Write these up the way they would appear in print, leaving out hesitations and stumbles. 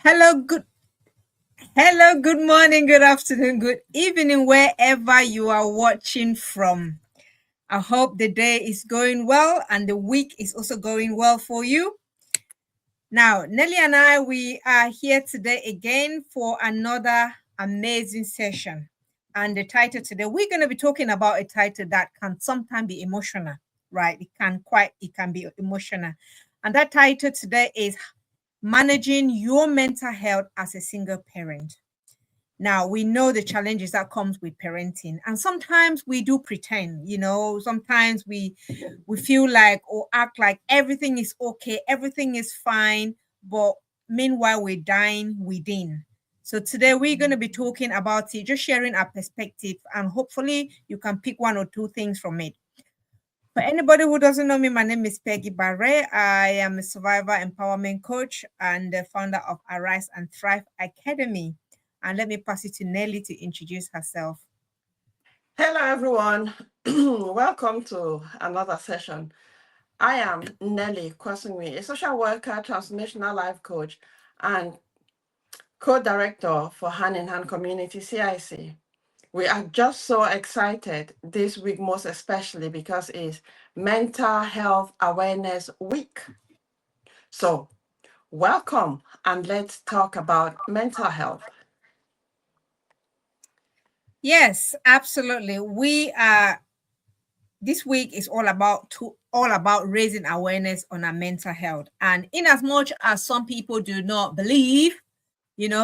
Hello, good morning, good afternoon, good evening, wherever you are watching from. I hope the day is going well and the week is also going well for you. Now, Nelly and I, we are here today again for another amazing session. And the title today, we're going to be talking about a title that can sometimes be emotional, right? It can be emotional. And that title today is Managing Your Mental Health as a Single Parent. Now we know the challenges that comes with parenting, and sometimes we do pretend, sometimes we feel like or act like everything is okay, everything is fine, but meanwhile we're dying within. So today we're going to be talking about it, just sharing our perspective, and hopefully you can pick one or two things from it. For anybody who doesn't know me, my name is Peggy Barre. I am a survivor empowerment coach and the founder of Arise and Thrive Academy. And let me pass it to Nelly to introduce herself. Hello, everyone. Welcome to another session. I am Nelly Kwas and Myself, a social worker, transformational life coach, and co-director for Hand in Hand Community CIC. We are just so excited this week, most especially because it's Mental Health Awareness Week. So, welcome and let's talk about mental health. Yes, absolutely. We are this week is all about raising awareness on our mental health. And in as much as some people do not believe,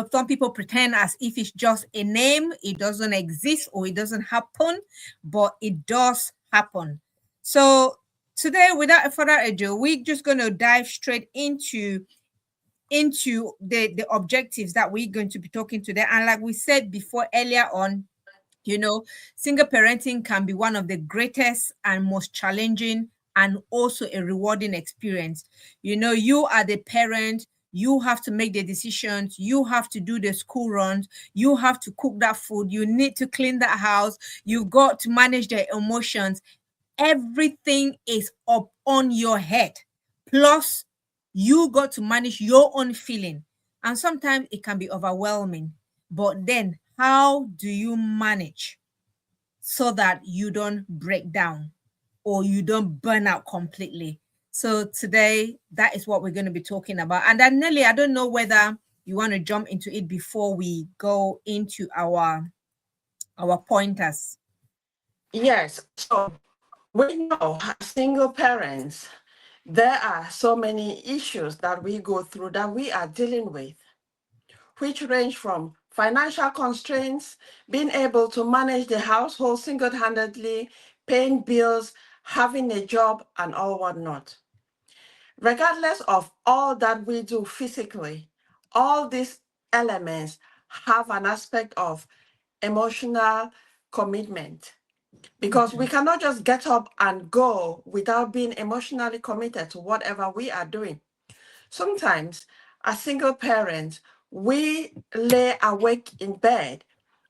some people pretend as if it's just a name, it doesn't exist or it doesn't happen, but it does happen. So today, without further ado, we're just going to dive straight into the objectives that we're going to be talking today. And like we said before earlier on, single parenting can be one of the greatest and most challenging and also a rewarding experience. You are the parent, you have to make the decisions, you have to do the school runs, you have to cook that food, you need to clean that house, you've got to manage their emotions. Everything is up on your head. Plus, you got to manage your own feeling. And sometimes it can be overwhelming. But then, how do you manage so that you don't break down or you don't burn out completely? So today, that is what we're going to be talking about. And then, Nelly, I don't know whether you want to jump into it before we go into our pointers. Yes, so we know as single parents, there are so many issues that we go through that we are dealing with, which range from financial constraints, being able to manage the household single-handedly, paying bills, having a job, and all whatnot. Regardless of all that we do physically, all these elements have an aspect of emotional commitment because we cannot just get up and go without being emotionally committed to whatever we are doing. Sometimes, as single parents, we lay awake in bed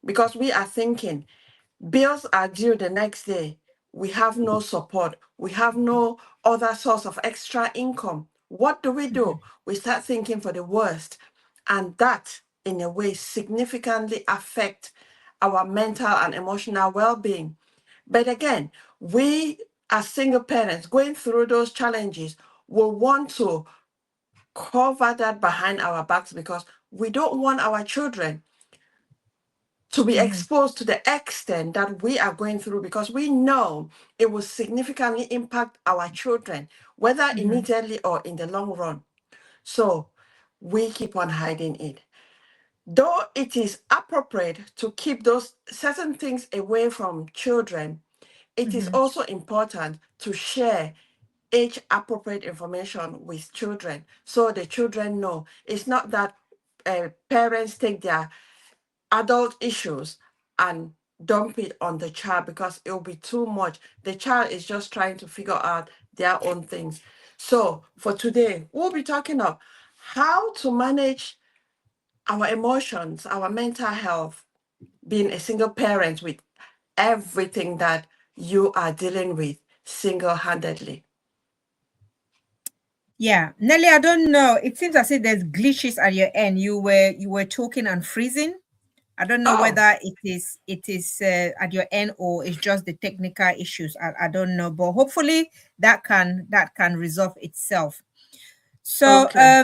because we are thinking bills are due the next day. We have no support. We have no other source of extra income. What do? We start thinking for the worst. And that, in a way, significantly affect our mental and emotional well-being. But again, we as single parents going through those challenges will want to cover that behind our backs because we don't want our children to be exposed to the extent that we are going through because we know it will significantly impact our children, whether immediately or in the long run. So we keep on hiding it. Though it is appropriate to keep those certain things away from children, it is also important to share age appropriate information with children so the children know. It's not that parents take their adult issues and dump it on the child because it will be too much. The child is just trying to figure out their own things. So for today, we'll be talking of how to manage our emotions, our mental health, being a single parent with everything that you are dealing with single-handedly. Yeah, Nelly, I don't know. It seems as if there's glitches at your end. You were talking and freezing. I don't know Oh, whether it is at your end or it's just the technical issues. I don't know, but hopefully that can resolve itself. So okay.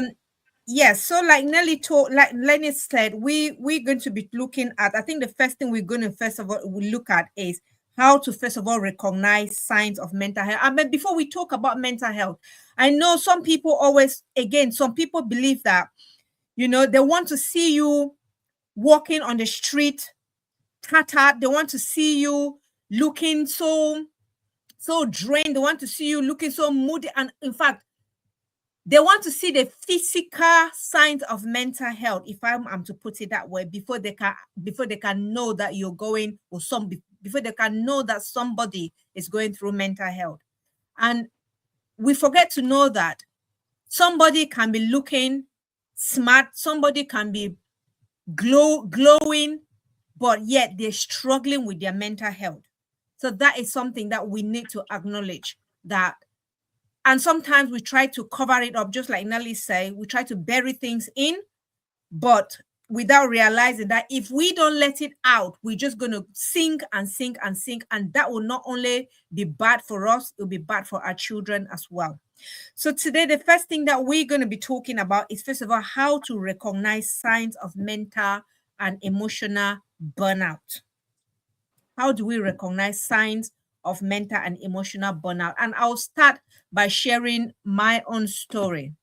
yes, so like Nelly told, like Lenny said, we're going to be looking at. I think the first thing we're going to first of all we look at is how to first of all recognize signs of mental health. I mean, before we talk about mental health, I know some people always, again, some people believe that they want to see you walking on the street tattered. They want to see you looking so drained. They want to see you looking so moody, and in fact they want to see the physical signs of mental health, if I'm to put it that way, before they can know that you're going, or before they can know that somebody is going through mental health. And we forget to know that somebody can be looking smart, somebody can be glowing, but yet they're struggling with their mental health. So that is something that we need to acknowledge, that. And sometimes we try to cover it up, just like Nelly said, we try to bury things in, but without realizing that if we don't let it out, we're just going to sink and sink and sink. And that will not only be bad for us, it will be bad for our children as well. So today, the first thing that we're going to be talking about is, first of all, how to recognize signs of mental and emotional burnout. How do we recognize signs of mental and emotional burnout? And I'll start by sharing my own story.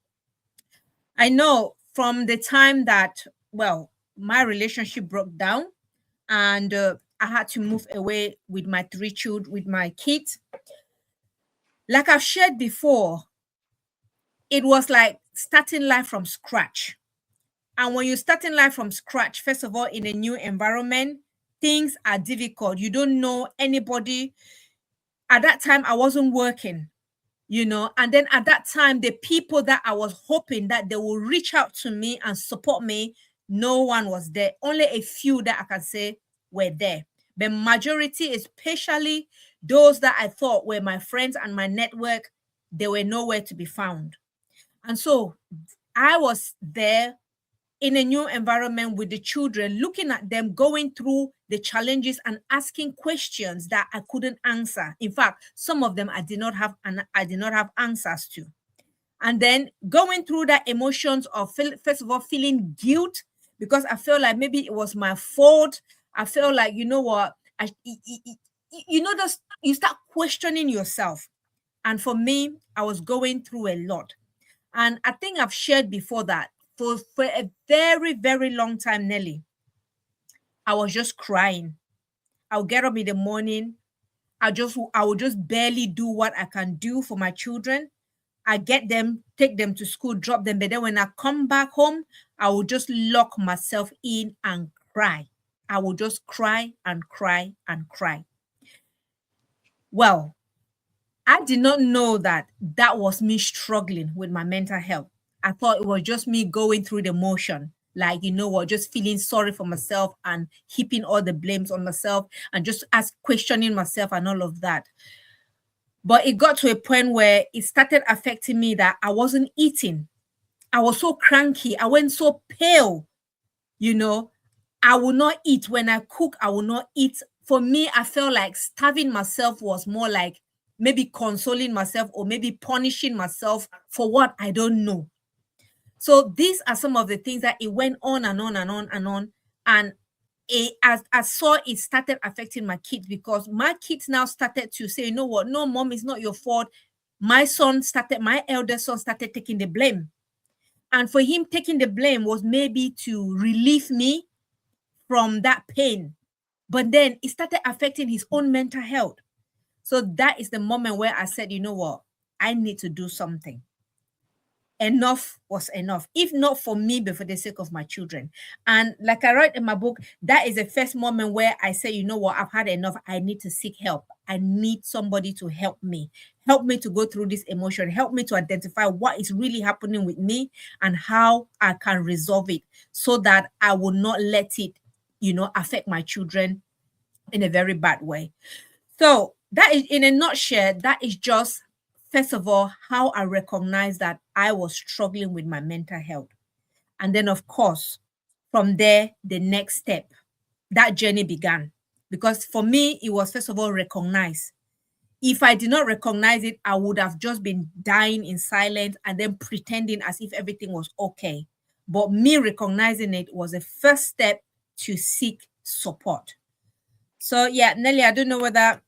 I know from the time that, well, my relationship broke down, and I had to move away with my three children, with my kids. Like I've shared before, it was like starting life from scratch. And when you're starting life from scratch, first of all, in a new environment, things are difficult. You don't know anybody. At that time, I wasn't working. And then at that time, the people that I was hoping that they will reach out to me and support me, no one was there. Only a few that I can say were there. The majority, especially those that I thought were my friends and my network, they were nowhere to be found. And so I was there in a new environment with the children, looking at them going through the challenges and asking questions that I couldn't answer. In fact, some of them I did not have answers to. And then going through that emotions of first of all feeling guilt, because I felt like maybe it was my fault. I felt like, you know what, just you start questioning yourself. And for me, I was going through a lot. And I think I've shared before that for a very, very long time, Nelly, I was just crying. I'll get up in the morning. I will just barely do what I can do for my children. I get them, take them to school, drop them. But then when I come back home, I will just lock myself in and cry. I will just cry and cry and cry. Well, I did not know that that was me struggling with my mental health. I thought it was just me going through the motion, like, just feeling sorry for myself and heaping all the blames on myself and just questioning myself and all of that. But it got to a point where it started affecting me that I wasn't eating. I was so cranky. I went so pale, you know. I will not eat. When I cook, I will not eat. For me, I felt like starving myself was more like maybe consoling myself or maybe punishing myself for what I don't know. So these are some of the things that it went on and on and on and on. And as I saw it started affecting my kids, because my kids now started to say, you know what, no, mom, it's not your fault. My eldest son started taking the blame. And for him taking the blame was maybe to relieve me from that pain. But then it started affecting his own mental health. So that is the moment where I said, you know what? I need to do something. Enough was enough, if not for me, but for the sake of my children. And like I write in my book, that is the first moment where I say, you know what, I've had enough. I need to seek help. I need somebody to help me to go through this emotion, help me to identify what is really happening with me and how I can resolve it so that I will not let it, affect my children in a very bad way. So that is, in a nutshell, that is just, first of all, how I recognize that I was struggling with my mental health. And then, of course, from there, the next step, that journey began. Because for me, it was first of all recognized. If I did not recognize it, I would have just been dying in silence and then pretending as if everything was okay. But me recognizing it was a first step to seek support. So yeah, Nelly, I don't know whether.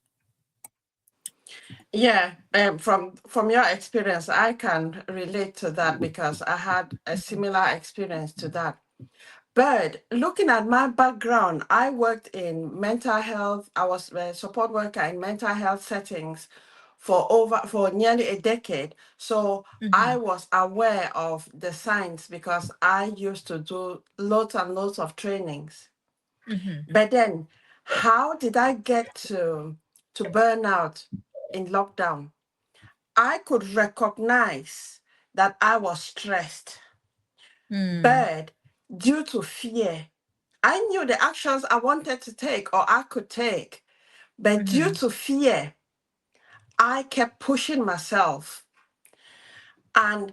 Yeah, from your experience, I can relate to that because I had a similar experience to that. But looking at my background, I worked in mental health. I was a support worker in mental health settings for nearly a decade. So I Mhm, was aware of the signs because I used to do lots and lots of trainings. mhm, But then, how did I get to burnout in lockdown? I could recognize that I was stressed, mm, but due to fear, I knew the actions I wanted to take or I could take, but due mhm, to fear, I kept pushing myself. And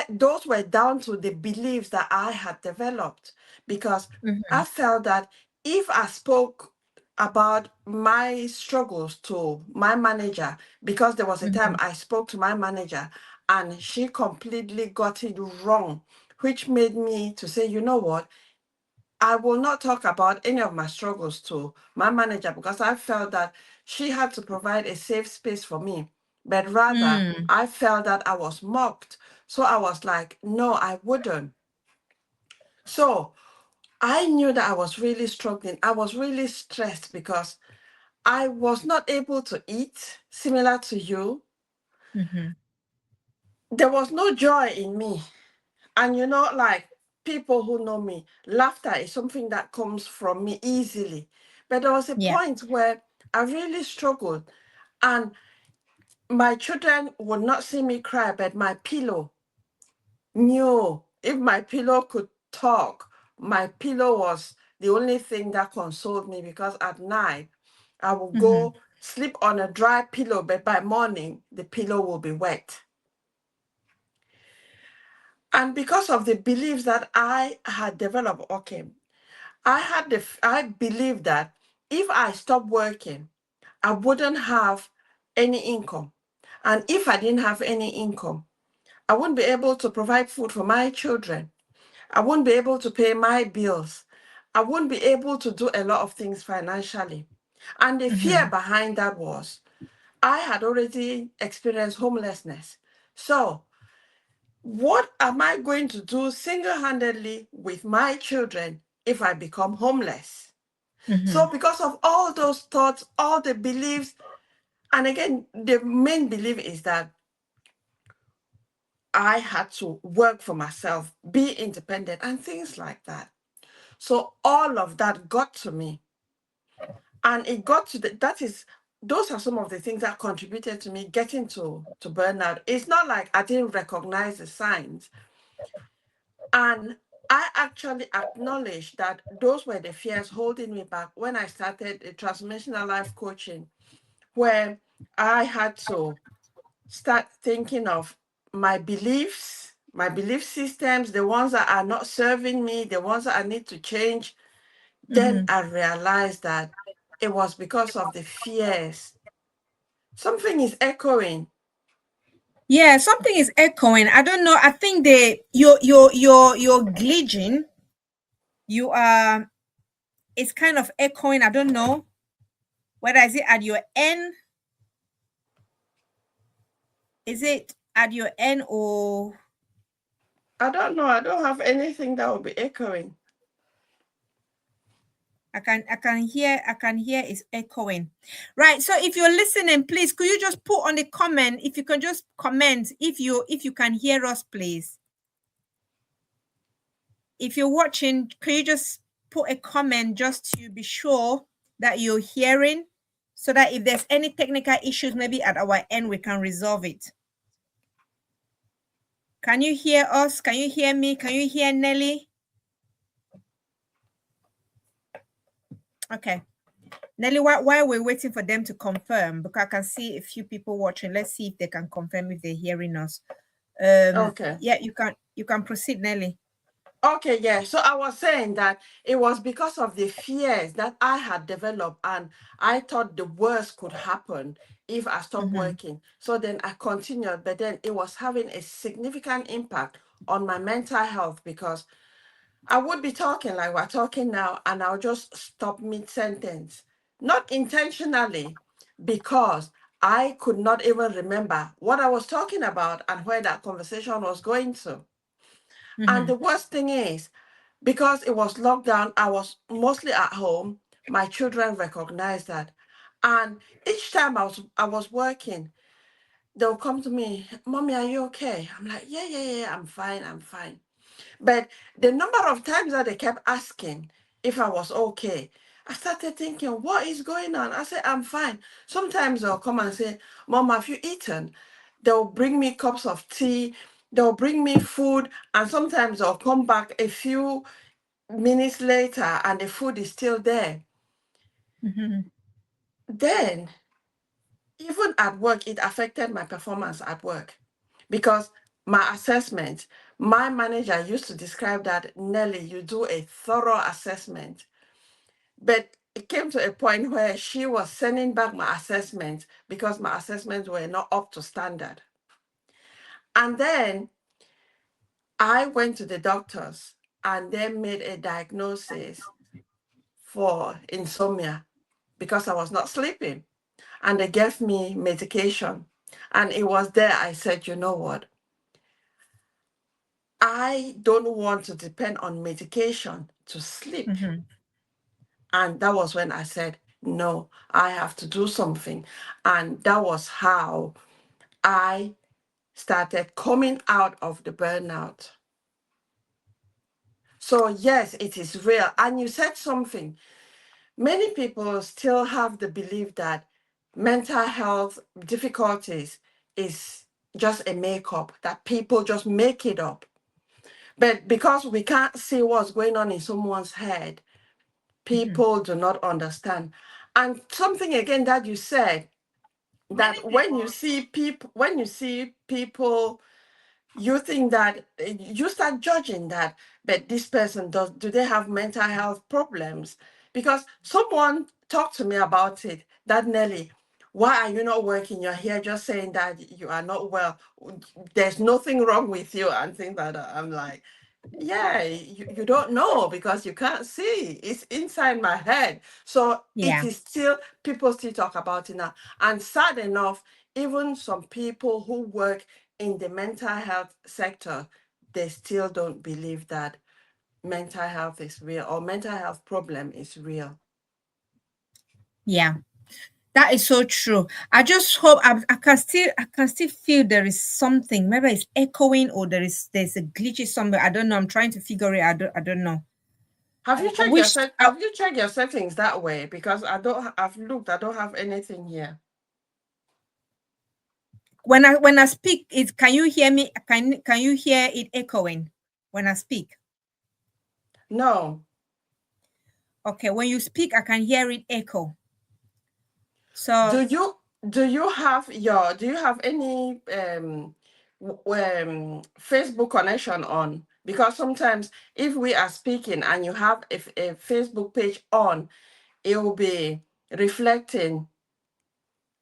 those were down to the beliefs that I had developed because I mhm, felt that if I spoke about my struggles to my manager, because there was a time mhm, I spoke to my manager and she completely got it wrong, which made me to say, you know what? I will not talk about any of my struggles to my manager because I felt that she had to provide a safe space for me. But rather, mm, I felt that I was mocked. So I was like, no, I wouldn't. So I knew that I was really struggling. I was really stressed because I was not able to eat, similar to you. mhm. There was no joy in me. And like people who know me, laughter is something that comes from me easily. But there was a Yeah. point where I really struggled, and my children would not see me cry, but my pillow knew. If my pillow could talk, my pillow was the only thing that consoled me because at night I would Mhm, go sleep on a dry pillow, but by morning the pillow will be wet. And because of the beliefs that I had developed, okay, I believed that if I stopped working, I wouldn't have any income. And if I didn't have any income, I wouldn't be able to provide food for my children. I wouldn't be able to pay my bills. I wouldn't be able to do a lot of things financially. And the fear mhm, behind that was I had already experienced homelessness. So, what am I going to do single handedly with my children if I become homeless? So, mhm, because of all those thoughts, all the beliefs, and again, the main belief is that I had to work for myself, be independent, and things like that. So, all of that got to me. And it got to those are some of the things that contributed to me getting to burnout. It's not like I didn't recognize the signs. And I actually acknowledged that those were the fears holding me back when I started a transformational life coaching, where I had to start thinking of my belief systems, the ones that are not serving me, the ones that I need to change. Then mhm. I realized that it was because of the fears. Something is echoing. Yeah, something is echoing. I don't know. I think the you're glitching. You are. It's kind of echoing. I don't know whether is it at your end. Is it at your end or I don't know. I don't have anything that will be echoing. I can hear it's echoing. Right. So if you're listening, please could you just put on the comment if you can just comment if you can hear us, please. If you're watching, can you just put a comment just to be sure that you're hearing so that if there's any technical issues maybe at our end we can resolve it. Can you hear us? Can you hear me? Can you hear Nelly? Okay. Nelly, while we're waiting for them to confirm, because I can see a few people watching, let's see if they can confirm if they're hearing us. Okay. Yeah, you can proceed, Nelly. Okay, yeah. So I was saying that it was because of the fears that I had developed, and I thought the worst could happen if I stopped Mm-hmm. working. So then I continued, but then it was having a significant impact on my mental health because I would be talking like we're talking now, and I'll just stop mid sentence, not intentionally, because I could not even remember what I was talking about and where that conversation was going to. And Mm-hmm. the worst thing is, because it was lockdown, I was mostly at home. My children recognized that. And each time I was working, they'll come to me, Mommy, are you okay? I'm like, yeah, yeah, yeah, I'm fine, I'm fine. But the number of times that they kept asking if I was okay, I started thinking, what is going on? I said, I'm fine. Sometimes they'll come and say, Mom, have you eaten? They'll bring me cups of tea, they'll bring me food, and sometimes they'll come back a few minutes later and the food is still there. Mm-hmm. Then, even at work, it affected my performance at work because my assessment, my manager used to describe that, Nelly, you do a thorough assessment. But it came to a point where she was sending back my assessment because my assessments were not up to standard. And then I went to the doctors and they made a diagnosis for insomnia because I was not sleeping. And they gave me medication. And it was there I said, you know what? I don't want to depend on medication to sleep. Mm-hmm. And that was when I said, no, I have to do something. And that was how I started coming out of the burnout. So, yes, it is real. And you said something. Many people still have the belief that mental health difficulties is just a makeup, that people just make it up. But because we can't see what's going on in someone's head, Mm-hmm. people do not understand. And something again that you said, Many that people. when you see people, you think that you start judging that, but this person do they have mental health problems? Because someone talked to me about it, that, Nelly, why are you not working? You're here just saying that you are not well. There's nothing wrong with you and things like that. I'm like, yeah, you don't know because you can't see. It's inside my head. So it Yeah. is still, people still talk about it now. And sad enough, even some people who work in the mental health sector, they still don't believe that mental health is real or mental health problem is real. Yeah. That is so true. I just hope I can still feel there is something. Maybe it's echoing or there's a glitchy somewhere. I don't know. I'm trying to figure it. I don't know. I wish Have you checked your settings that way? Because I've looked, I don't have anything here. when I speak. It can you hear me? Can you hear it echoing when I speak? No. Okay, when you speak, I can hear it echo. So Do you do you have any Facebook connection on? Because sometimes if we are speaking and you have a Facebook page on, it will be reflecting,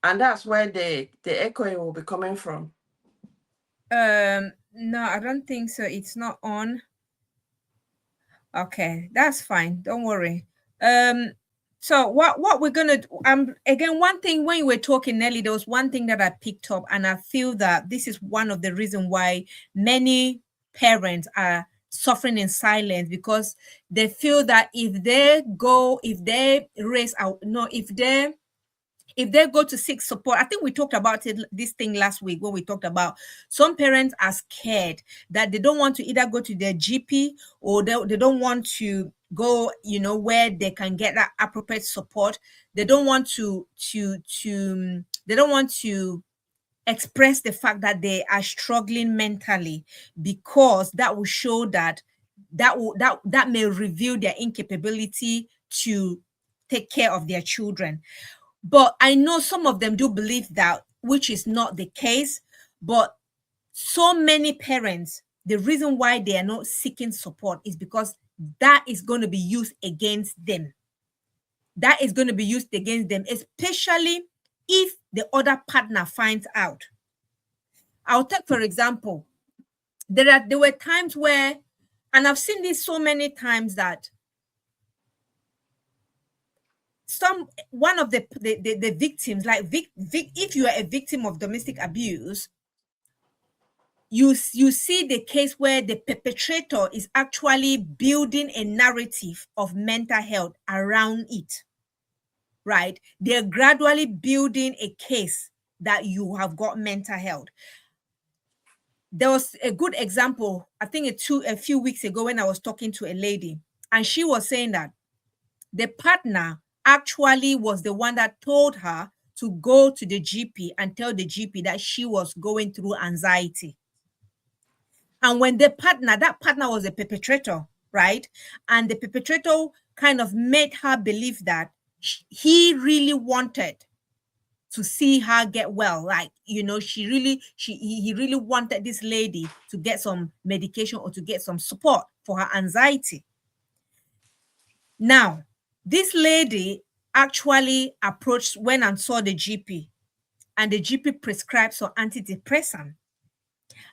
and that's where the echoing will be coming from. no, I don't think so. It's not on. Okay, that's fine. Don't worry. Um, so what we're gonna again, one thing when you were talking, Nelly, there was one thing that I picked up, and I feel that this is one of the reasons why many parents are suffering in silence, because they feel that if they raise out no if they go to seek support. I think we talked about this thing last week when we talked about some parents are scared that they don't want to either go to their GP, or they don't want to go, where they can get that appropriate support. They don't want they don't want to express the fact that they are struggling mentally, because that will show that may reveal their incapability to take care of their children. But I know some of them do believe that, which is not the case. But So many parents, the reason why they are not seeking support is because that is going to be used against them. That is going to be used against them, especially if the other partner finds out. I'll take, for example, there were times where, and I've seen this so many times, that some one of the victims, like if you are a victim of domestic abuse, you see the case where the perpetrator is actually building a narrative of mental health around it, right? They're gradually building a case that you have got mental health. There was a good example, I think a few weeks ago, when I was talking to a lady, and she was saying that the partner actually was the one that told her to go to the GP and tell the GP that she was going through anxiety. And when that partner was a perpetrator, right? And the perpetrator kind of made her believe that he really wanted to see her get well. Like, he really wanted this lady to get some medication or to get some support for her anxiety. Now, this lady actually approached, went and saw the GP, and the GP prescribed some antidepressant.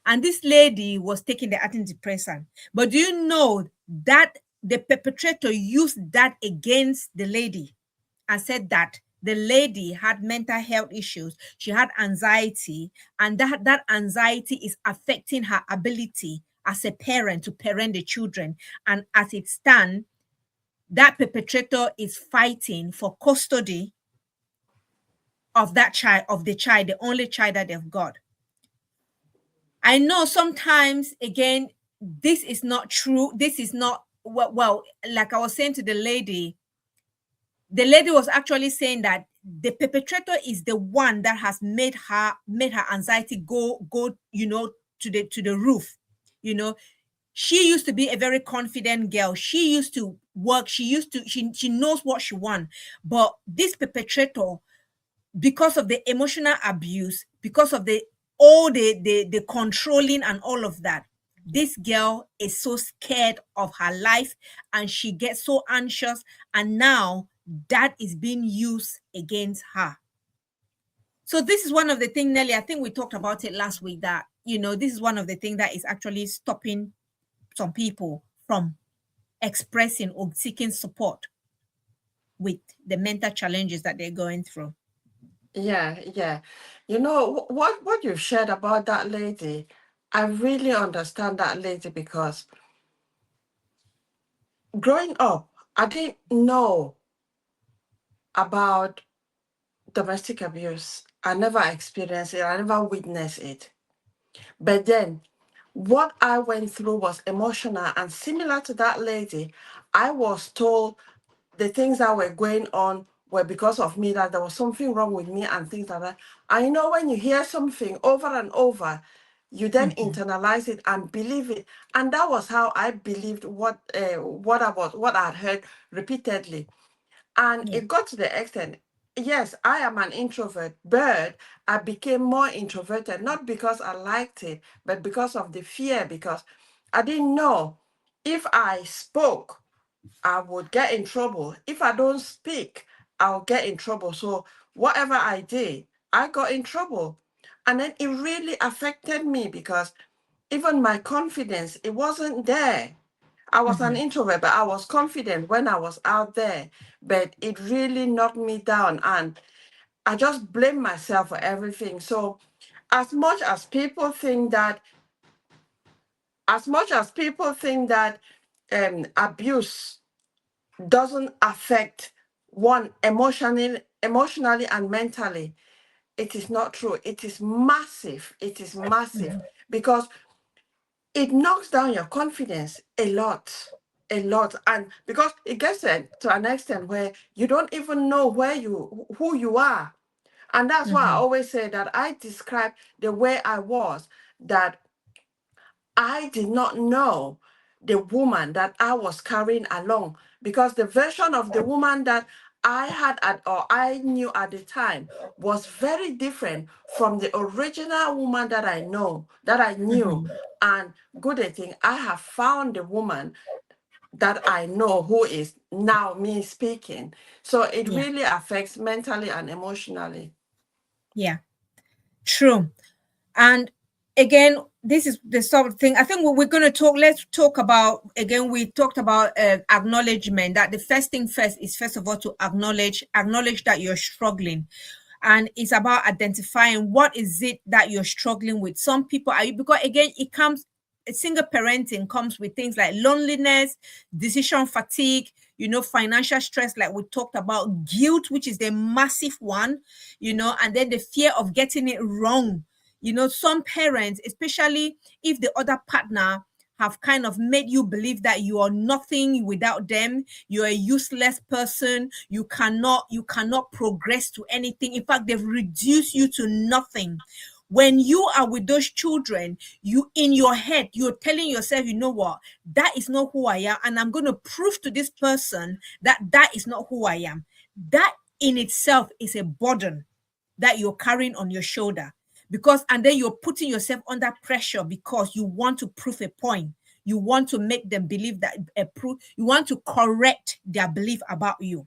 And this lady was taking the antidepressant. But do you know that the perpetrator used that against the lady and said that the lady had mental health issues, she had anxiety, and that anxiety is affecting her ability as a parent to parent the children. And as it stands, that perpetrator is fighting for custody of that child, of the child, the only child that they've got. I know sometimes, again, this is not true. This is not, well, like I was saying to the lady was actually saying that the perpetrator is the one that has made her anxiety go, to the roof. You know, she used to be a very confident girl. She used to work. She knows what she wants. But this perpetrator, because of the emotional abuse, because of the controlling and all of that, this girl is so scared of her life, and she gets so anxious, and now that is being used against her. So this is one of the things, Nelly, I think we talked about it last week, that this is one of the things that is actually stopping some people from expressing or seeking support with the mental challenges that they're going through. Yeah, yeah. What you've shared about that lady, I really understand that lady because growing up, I didn't know about domestic abuse. I never experienced it, I never witnessed it. But then what I went through was emotional, and similar to that lady, I was told the things that were going on were because of me, that there was something wrong with me and things like that. I know when you hear something over and over, you then Mhm. internalize it and believe it. And that was how I believed what I had heard repeatedly. And Yeah. it got to the extent, yes, I am an introvert, but I became more introverted, not because I liked it, but because of the fear, because I didn't know if I spoke, I would get in trouble. If I don't speak, I'll get in trouble. So whatever I did, I got in trouble. And then it really affected me because even my confidence, it wasn't there. I was an Mhm. introvert, but I was confident when I was out there. But it really knocked me down, and I just blame myself for everything. So as much as people think that, abuse doesn't affect one emotionally and mentally, it is not true. It is massive. It is massive Mhm. because it knocks down your confidence a lot, and because it gets to an extent where you don't even know who you are. And that's why I Mhm. always say that I describe the way I was, that I did not know the woman that I was carrying along, because the version of the woman that I had at or I knew at the time was very different from the original woman that I know, that I knew. Mhm. And good thing I have found the woman that I know who is now me speaking. So it Yeah. really affects mentally and emotionally. Yeah. True. And again, this is the sort of thing I think we're going to talk. Let's talk about again. We talked about acknowledgement. That the first thing first is first of all to acknowledge that you're struggling, and it's about identifying what is it that you're struggling with. Some people are, because again, it comes, single parenting comes with things like loneliness, decision fatigue, financial stress, like we talked about, guilt, which is the massive one, and then the fear of getting it wrong. Some parents, especially if the other partner have kind of made you believe that you are nothing without them, you're a useless person, you cannot progress to anything. In fact, they've reduced you to nothing. When you are with those children, you, in your head, you're telling yourself, you know what, that is not who I am, and I'm going to prove to this person that that is not who I am. That in itself is a burden that you're carrying on your shoulder, because and then you're putting yourself under pressure because you want to prove a point. You want to make them believe that you want to correct their belief about you.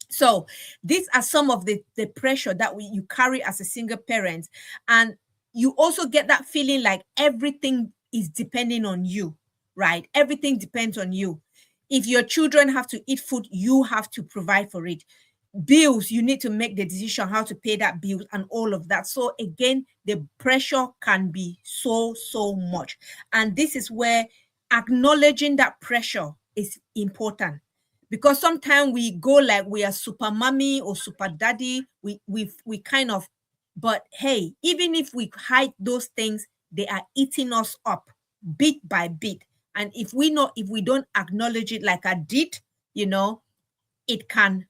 So these are some of the pressure that you carry as a single parent. And you also get that feeling like everything is depending on you, right? Everything depends on you. If your children have to eat food, you have to provide for it. Bills, you need to make the decision how to pay that bill and all of that. So again, the pressure can be so much. And this is where acknowledging that pressure is important, because sometimes we go like we are super mommy or super daddy. We kind of, but hey, even if we hide those things, they are eating us up bit by bit. And if we don't acknowledge it like I did, you know it can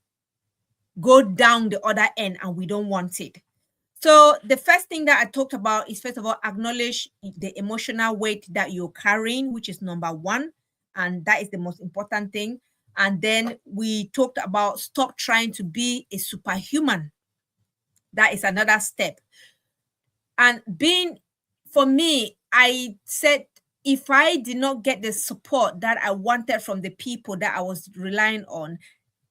go down the other end, and we don't want it. So the first thing that I talked about is, first of all, acknowledge the emotional weight that you're carrying, which is number one. And that is the most important thing. And then we talked about stop trying to be a superhuman. That is another step. And being, for me, I said, if I did not get the support that I wanted from the people that I was relying on,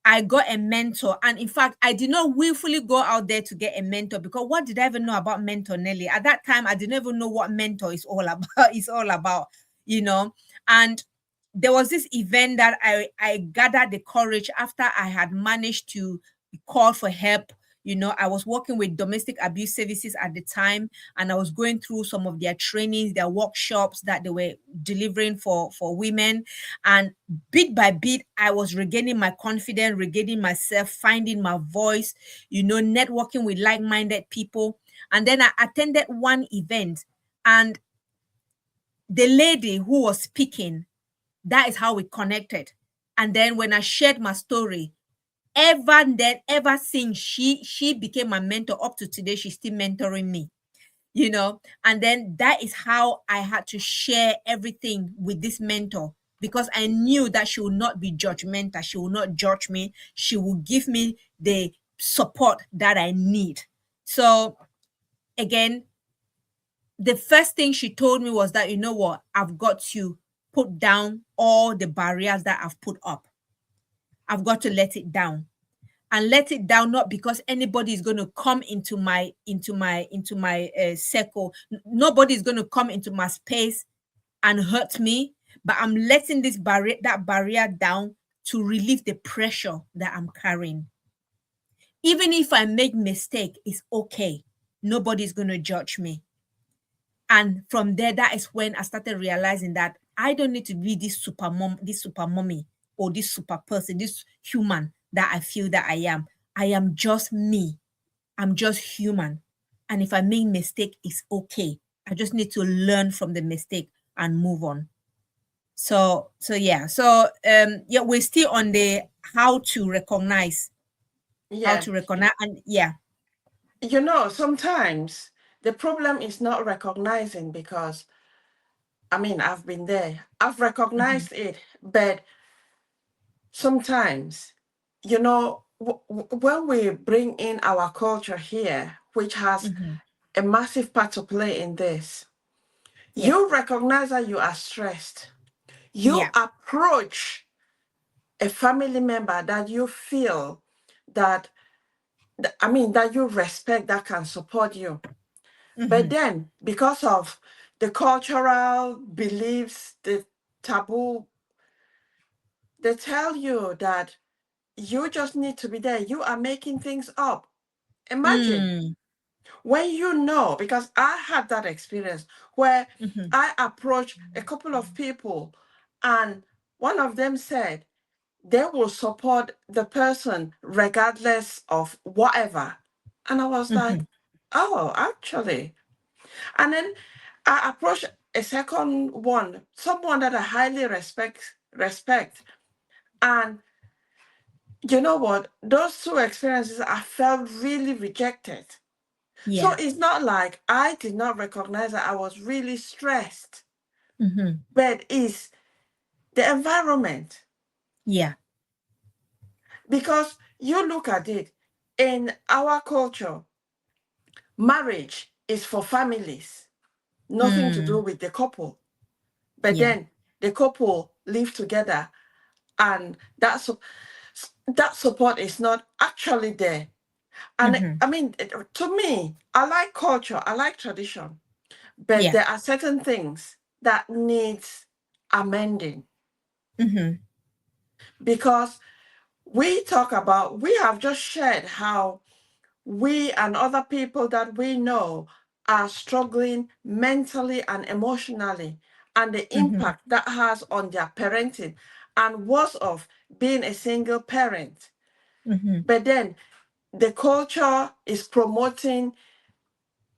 I got a mentor. And in fact, I did not willfully go out there to get a mentor, because what did I even know about mentor, Nelly? At that time, I didn't even know what mentor is all about. Is all about, you know. And there was this event that I gathered the courage after I had managed to call for help. I was working with domestic abuse services at the time, and I was going through some of their trainings, their workshops that they were delivering for women. And bit by bit, I was regaining my confidence, regaining myself, finding my voice, networking with like-minded people. And then I attended one event, and the lady who was speaking, that is how we connected. And then when I shared my story, ever since, she became my mentor. Up to today, she's still mentoring me. And then that is how I had to share everything with this mentor, because I knew that she would not be judgmental, she will not judge me, she will give me the support that I need. So again, the first thing she told me was that, you know what, I've got to put down all the barriers that I've put up. I've got to let it down, and let it down, not because anybody is going to come into my circle. Nobody is going to come into my space and hurt me, but I'm letting that barrier down to relieve the pressure that I'm carrying. Even if I make mistake, it's okay. Nobody's going to judge me. And from there, that is when I started realizing that I don't need to be this super mom, this super mommy, or this super person, this human that I feel that I am. I am just me. I'm just human. And if I make mistake, it's okay. I just need to learn from the mistake and move on. So yeah. So yeah, we're still on the how to recognize, Yeah. and yeah. Sometimes the problem is not recognizing because, I mean, I've been there, I've Mhm. recognized it, but sometimes, you know, when we bring in our culture here, which has Mm-hmm. a massive part to play in this, Yeah. you recognize that you are stressed. You Yeah. approach a family member that you feel that, that you respect, that can support you. But Mm-hmm. then, because of the cultural beliefs, the taboo, they tell you that you just need to be there. You are making things up. Imagine Mm. when you know, because I had that experience where Mm-hmm. I approached a couple of people and one of them said they will support the person regardless of whatever. And I was Mm-hmm. like, oh, actually. And then I approached a second one, someone that I highly respect. And you know what? Those two experiences, I felt really rejected. So Yeah. it's not like I did not recognize that I was really stressed, Mm-hmm. but it's the environment. Yeah. Because you look at it, in our culture, marriage is for families, nothing to do Mm. with the couple. But Yeah. then the couple live together, and that support is not actually there. And Mm-hmm. to me, I like culture, I like tradition, but Yeah. there are certain things that needs amending Mm-hmm. because we have just shared how we and other people that we know are struggling mentally and emotionally, and the Mm-hmm. impact that has on their parenting, and worse of being a single parent. Mm-hmm. But then the culture is promoting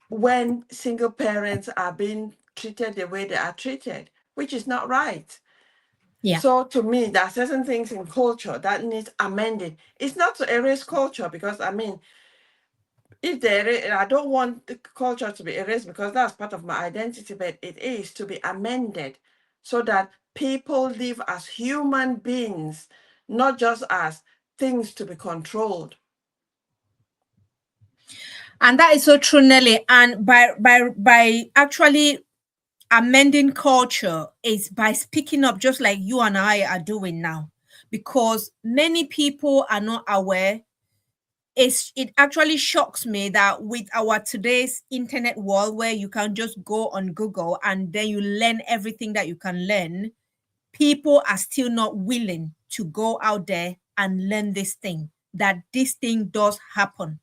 when single parents are being treated the way they are treated, which is not right. Yeah. So to me, there are certain things in culture that need amending. It's not to erase culture because if I don't want the culture to be erased because that's part of my identity, but it is to be amended so that people live as human beings, not just as things to be controlled. And that is so true, Nelly. And by actually amending culture is by speaking up, just like you and I are doing now, because many people are not aware. It actually shocks me that with our today's internet world, where you can just go on Google and then you learn everything that you can learn, people are still not willing to go out there and learn this thing, that this thing does happen.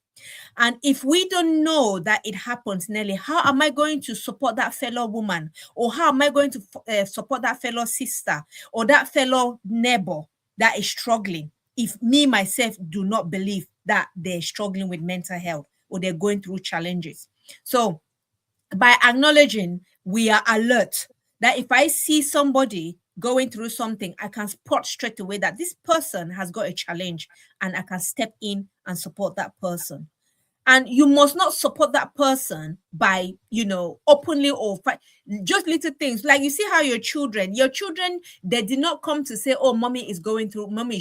And if we don't know that it happens, Nelly, how am I going to support that fellow woman? Or how am I going to support that fellow sister or that fellow neighbor that is struggling if me, myself, do not believe that they're struggling with mental health or they're going through challenges? So, by acknowledging, we are alert that if I see somebody going through something, I can spot straight away that this person has got a challenge and I can step in and support that person. And you must not support that person by openly or just little things like, you see how your children, they did not come to say, oh, mommy is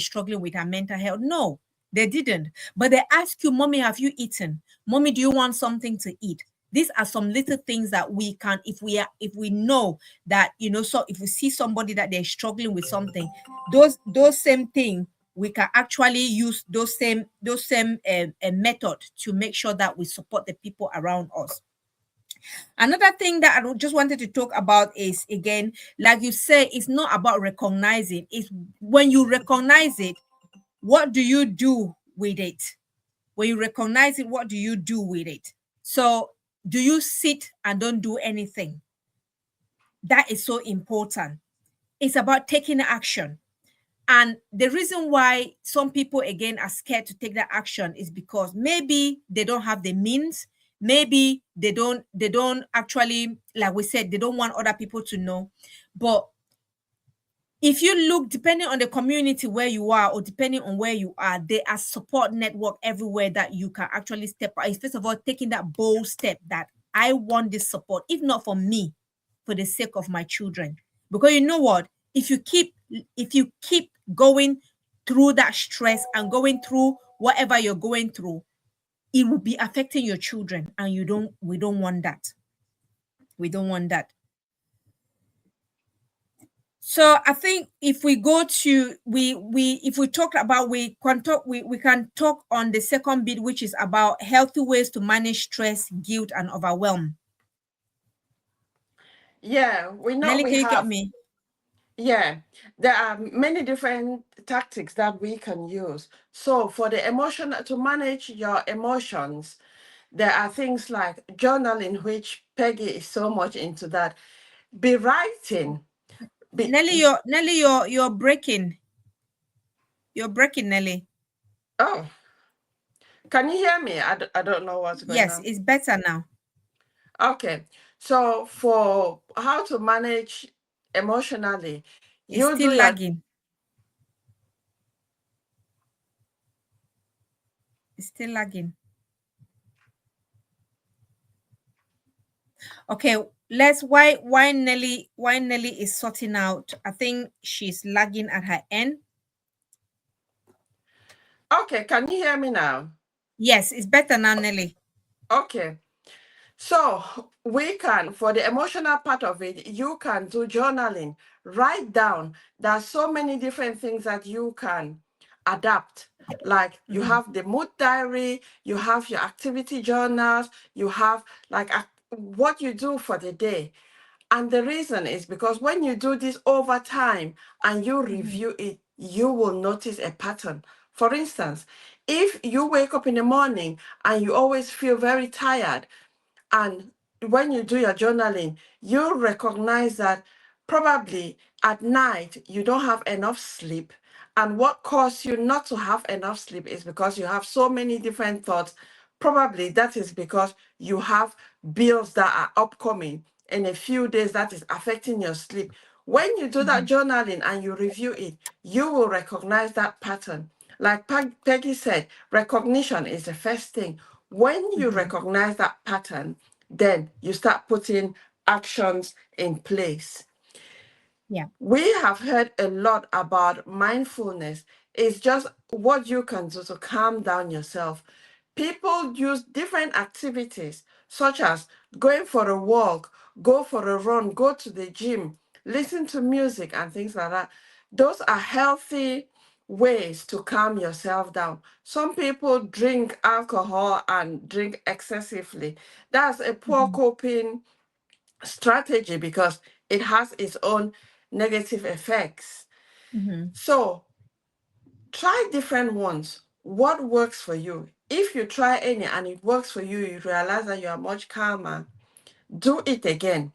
struggling with her mental health. No, they didn't. But they ask you, mommy, have you eaten? Mommy, do you want something to eat? These are some little things that we can, if we know that, so if we see somebody that they're struggling with something, those same things, we can actually use those same method to make sure that we support the people around us. Another thing that just wanted to talk about is, again, like you say, it's not about recognizing. It's when you recognize it, what do you do with it? When you recognize it, what do you do with it? So, do you sit and don't do anything? That is so important. It's about taking action. And the reason why some people, again, are scared to take that action is because maybe they don't have the means. Maybe they don't actually, like we said, they don't want other people to know. But if you look, depending on the community where you are, or depending on where you are, there are support network everywhere that you can actually step out. It's first of all taking that bold step that I want this support, if not for me, for the sake of my children. Because you know what? If you keep going through that stress and going through whatever you're going through, it will be affecting your children, and we don't want that. We don't want that. So I think if we go to we if we talk about we can talk on the second bit, which is about healthy ways to manage stress, guilt, and overwhelm. Yeah, we know Nelly, we can you get have. me? Yeah, there are many different tactics that we can use. So for the emotion, to manage your emotions, there are things like journaling, which Peggy is so much into that. Be writing. Be Nelly, you're breaking. You're breaking, Nelly. Oh, can you hear me? I don't know what's going Yes, on. it's better now. Okay, so for how to manage emotionally, It's you do still your. lagging. It's still lagging. Okay, let's why Nelly is sorting out. I think she's lagging at her end. Okay, can you hear me now? Yes, it's better now, Nelly. Okay. So we can, for the emotional part of it, you can do journaling. Write down. There are so many different things that you can adapt. Like you Mm-hmm. have the mood diary, you have your activity journals, you have like what you do for the day. And the reason is because when you do this over time and you Mm-hmm. review it, you will notice a pattern. For instance, if you wake up in the morning and you always feel very tired, and when you do your journaling, you recognize that probably at night you don't have enough sleep. And what caused you not to have enough sleep is because you have so many different thoughts. Probably that is because you have bills that are upcoming in a few days that is affecting your sleep. When you do that Mm-hmm. journaling and you review it, you will recognize that pattern. Like Peggy said, recognition is the first thing. When you Mm-hmm. recognize that pattern, then you start putting actions in place. Yeah. We have heard a lot about mindfulness. It's just what you can do to calm down yourself. People use different activities, such as going for a walk, go for a run, go to the gym, listen to music, and things like that. Those are healthy ways to calm yourself down. Some people drink alcohol and drink excessively. That's a poor Mm-hmm. coping strategy because it has its own negative effects. Mm-hmm. So try different ones. What works for you? If you try any and it works for you, you realize that you are much calmer, do it again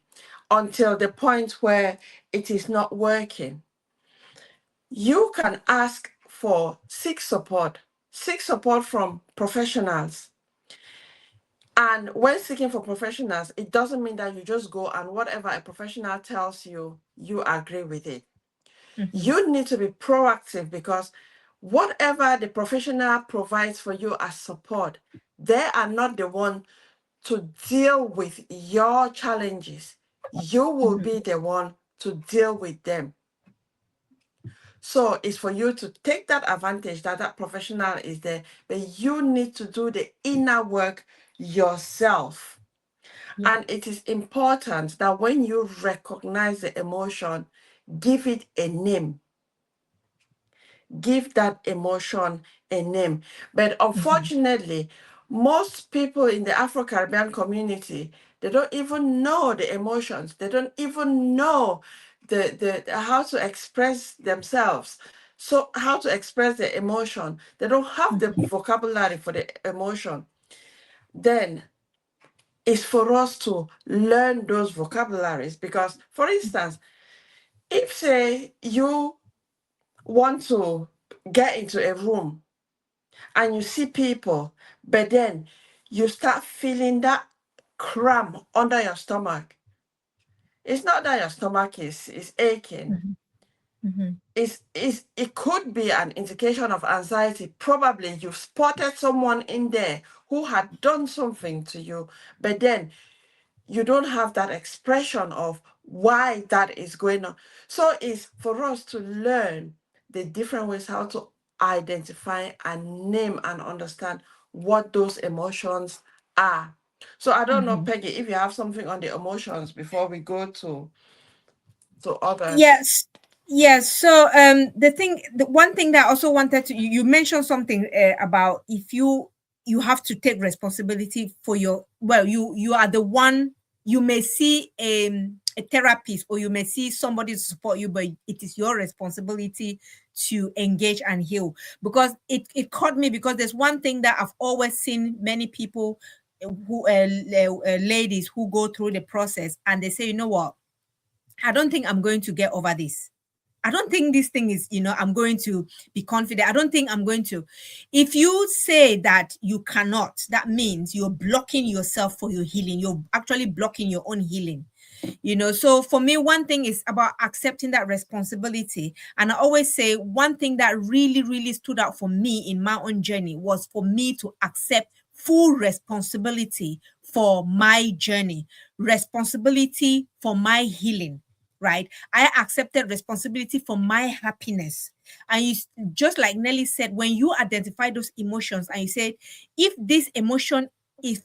until the point where it is not working. You can ask for seek support from professionals. And when seeking for professionals, it doesn't mean that you just go and whatever a professional tells you, you agree with it. Mm-hmm. You need to be proactive because whatever the professional provides for you as support, they are not the one to deal with your challenges. You will Mm-hmm. be the one to deal with them. So it's for you to take that advantage that that professional is there, but you need to do the inner work yourself. Yeah. And it is important that when you recognize the emotion, give it a name. Give that emotion a name. But Mm-hmm. unfortunately, most people in the Afro-Caribbean community, they don't even know the emotions. They don't even know the how to express themselves. So how to express the emotion. They don't have the vocabulary for the emotion. Then it's for us to learn those vocabularies because, for instance, if say you want to get into a room and you see people, but then you start feeling that cramp under your stomach. It's not that your stomach is aching. Mm-hmm. Mm-hmm. It could be an indication of anxiety. Probably you've spotted someone in there who had done something to you, but then you don't have that expression of why that is going on. So it's for us to learn the different ways how to identify and name and understand what those emotions are. So I don't know, Mhm. Peggy, if you have something on the emotions before we go to others. Yes. Yes. So the one thing that I also wanted to, you mentioned something about if you have to take responsibility for your, well, you are the one. You may see a therapist, or you may see somebody to support you, but it is your responsibility to engage and heal. Because it caught me, because there's one thing that I've always seen many people who ladies who go through the process, and they say, you know what, I don't think I'm going to get over this. I don't think this thing is, I'm going to be confident. I don't think I'm going to. If you say that you cannot, that means you're blocking yourself for your healing. You're actually blocking your own healing. So for me, one thing is about accepting that responsibility. And I always say one thing that really, really stood out for me in my own journey was for me to accept full responsibility for my journey, responsibility for my healing, right? I accepted responsibility for my happiness. And just like Nelly said, when you identify those emotions and you said, if this emotion is,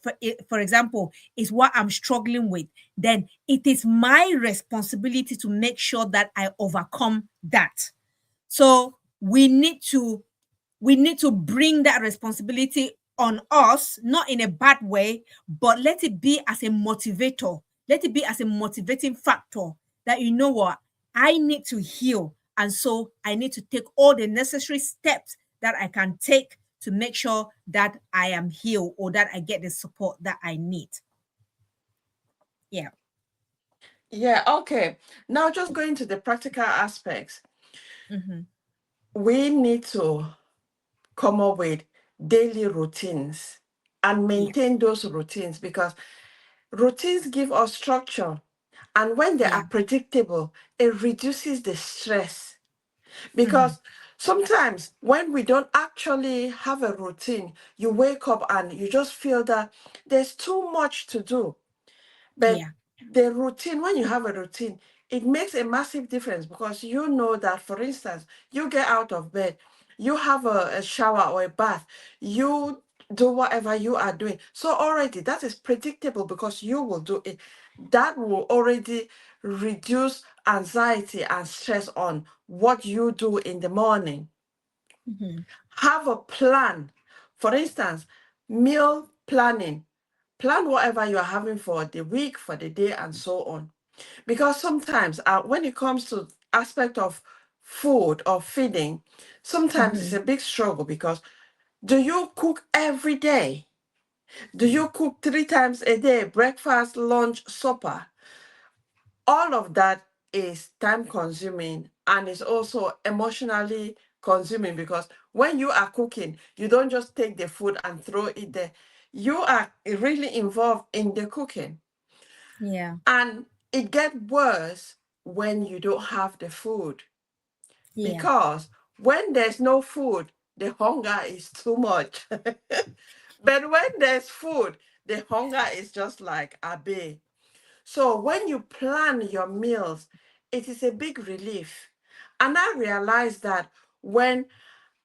for example, is what I'm struggling with, then it is my responsibility to make sure that I overcome that. So we need to bring that responsibility on us, not in a bad way, but let it be as a motivator. Let it be as a motivating factor that, you know what, I need to heal. And so I need to take all the necessary steps that I can take to make sure that I am healed, or that I get the support that I need. Yeah. Yeah, okay. Now, just going to the practical aspects, Hmm. we need to come up with daily routines and Yeah. maintain those routines, because routines give us structure. And when they are Yeah. predictable, it reduces the stress. Hmm. Because sometimes when we don't actually have a routine, you wake up and you just feel that there's too much to do. But Yeah. the routine, when you have a routine, it makes a massive difference, because you know that, for instance, you get out of bed, you have a shower or a bath, you do whatever you are doing. So already that is predictable, because you will do it. That will already reduce anxiety and stress on what you do in the morning. Hmm. Have a plan. For instance, meal planning. Plan whatever you are having for the week, for the day, and so on. Because sometimes when it comes to aspect of food or feeding, sometimes it's Hmm. a big struggle, because do you cook every day? Do you cook 3 times a day, breakfast, lunch, supper? All of that is time consuming, and is also emotionally consuming, because when you are cooking, you don't just take the food and throw it there. You are really involved in the cooking. Yeah. And it gets worse when you don't have the food, Yeah. because when there's no food, the hunger is too much. But when there's food, the hunger is just like a bay. So when you plan your meals, it is a big relief. And I realized that when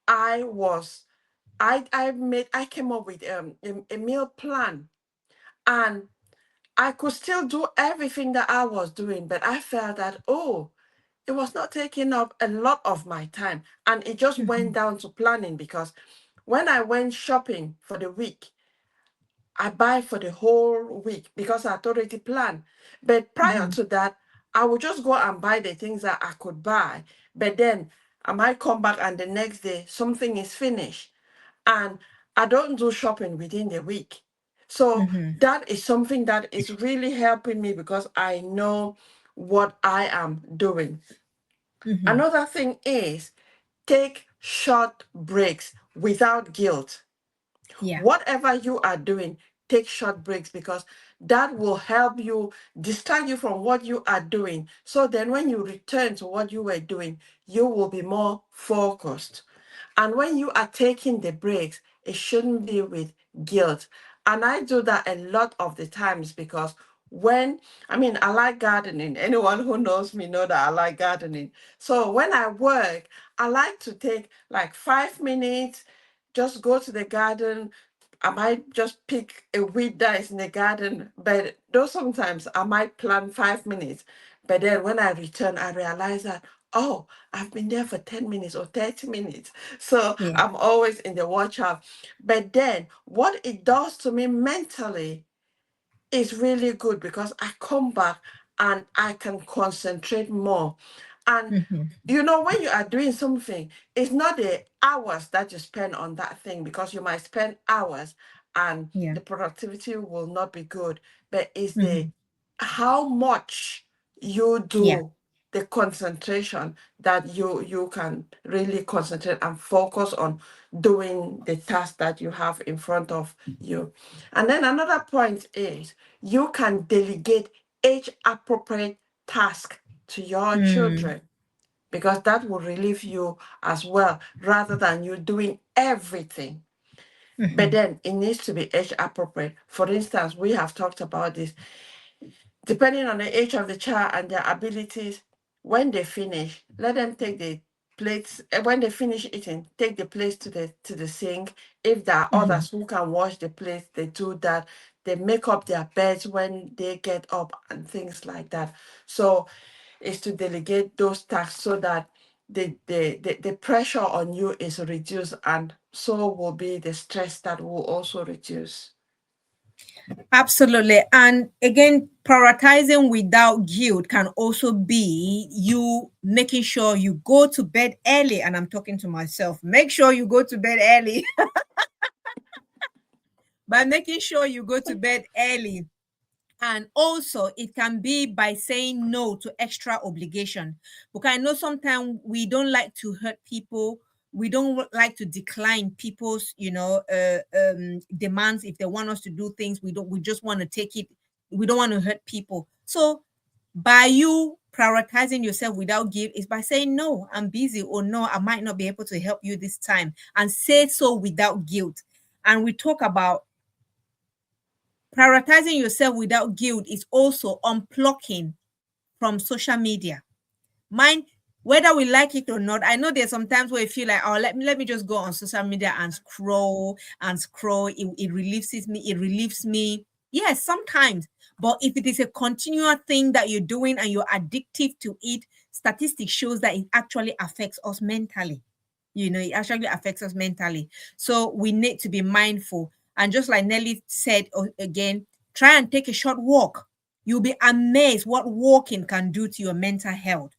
I was, I came up with a meal plan, and I could still do everything that I was doing, but I felt that, oh, it was not taking up a lot of my time. And it just went Hmm. down to planning, because when I went shopping for the week, I buy for the whole week because I'd already planned. But prior Hmm. to that, I would just go and buy the things that I could buy. But then I might come back and the next day something is finished. And I don't do shopping within the week. So Hmm. that is something that is really helping me, because I know what I am doing. Hmm. Another thing is, take short breaks without guilt. Yeah. Whatever you are doing, take short breaks, because that will help you distract you from what you are doing. So then when you return to what you were doing, you will be more focused. And when you are taking the breaks, it shouldn't be with guilt. And I do that a lot of the times, because when, I mean, I like gardening. Anyone who knows me know that I like gardening. So when I work, I like to take like 5 minutes, just go to the garden. I might just pick a weed that is in the garden, but though sometimes I might plan 5 minutes. But then when I return, I realize that, oh, I've been there for 10 minutes or 30 minutes. So Yeah. I'm always in the watch out. But then what it does to me mentally is really good because I come back and I can concentrate more. And Hmm. when you are doing something, it's not the hours that you spend on that thing, because you might spend hours and Yeah. the productivity will not be good, but it's the Hmm. how much you Yeah. do, the concentration that you can really concentrate and focus on doing the task that you have in front of you. And then another point is you can delegate age appropriate task to your Mm. children, because that will relieve you as well, rather than you doing everything. But Hmm. then it needs to be age appropriate. For instance, we have talked about this. Depending on the age of the child and their abilities, when they finish, let them take the plates. When they finish eating, take the plates to the sink. If there are Hmm. others who can wash the plates, they do that. They make up their beds when they get up and things like that. So is to delegate those tasks so that the pressure on you is reduced, and so will be the stress that will also reduce. Absolutely. And again, prioritizing without guilt can also be you making sure you go to bed early. And I'm talking to myself. Make sure you go to bed early. By making sure you go to bed early. And also, it can be by saying no to extra obligation. Because I know sometimes we don't like to hurt people. We don't like to decline people's, demands. If they want us to do things, we don't. We just want to take it. We don't want to hurt people. So, by you prioritizing yourself without guilt is by saying no, I'm busy, or no, I might not be able to help you this time, and say so without guilt. And we talk about prioritizing yourself without guilt is also unplugging from social media. Mind, whether we like it or not, I know there's sometimes where you feel like, oh, let me just go on social media and scroll and scroll. It relieves me. It relieves me. Yes, sometimes. But if it is a continual thing that you're doing and you're addictive to it, statistics shows that it actually affects us mentally. It actually affects us mentally. So we need to be mindful. And just like Nelly said again, try and take a short walk. You'll be amazed what walking can do to your mental health.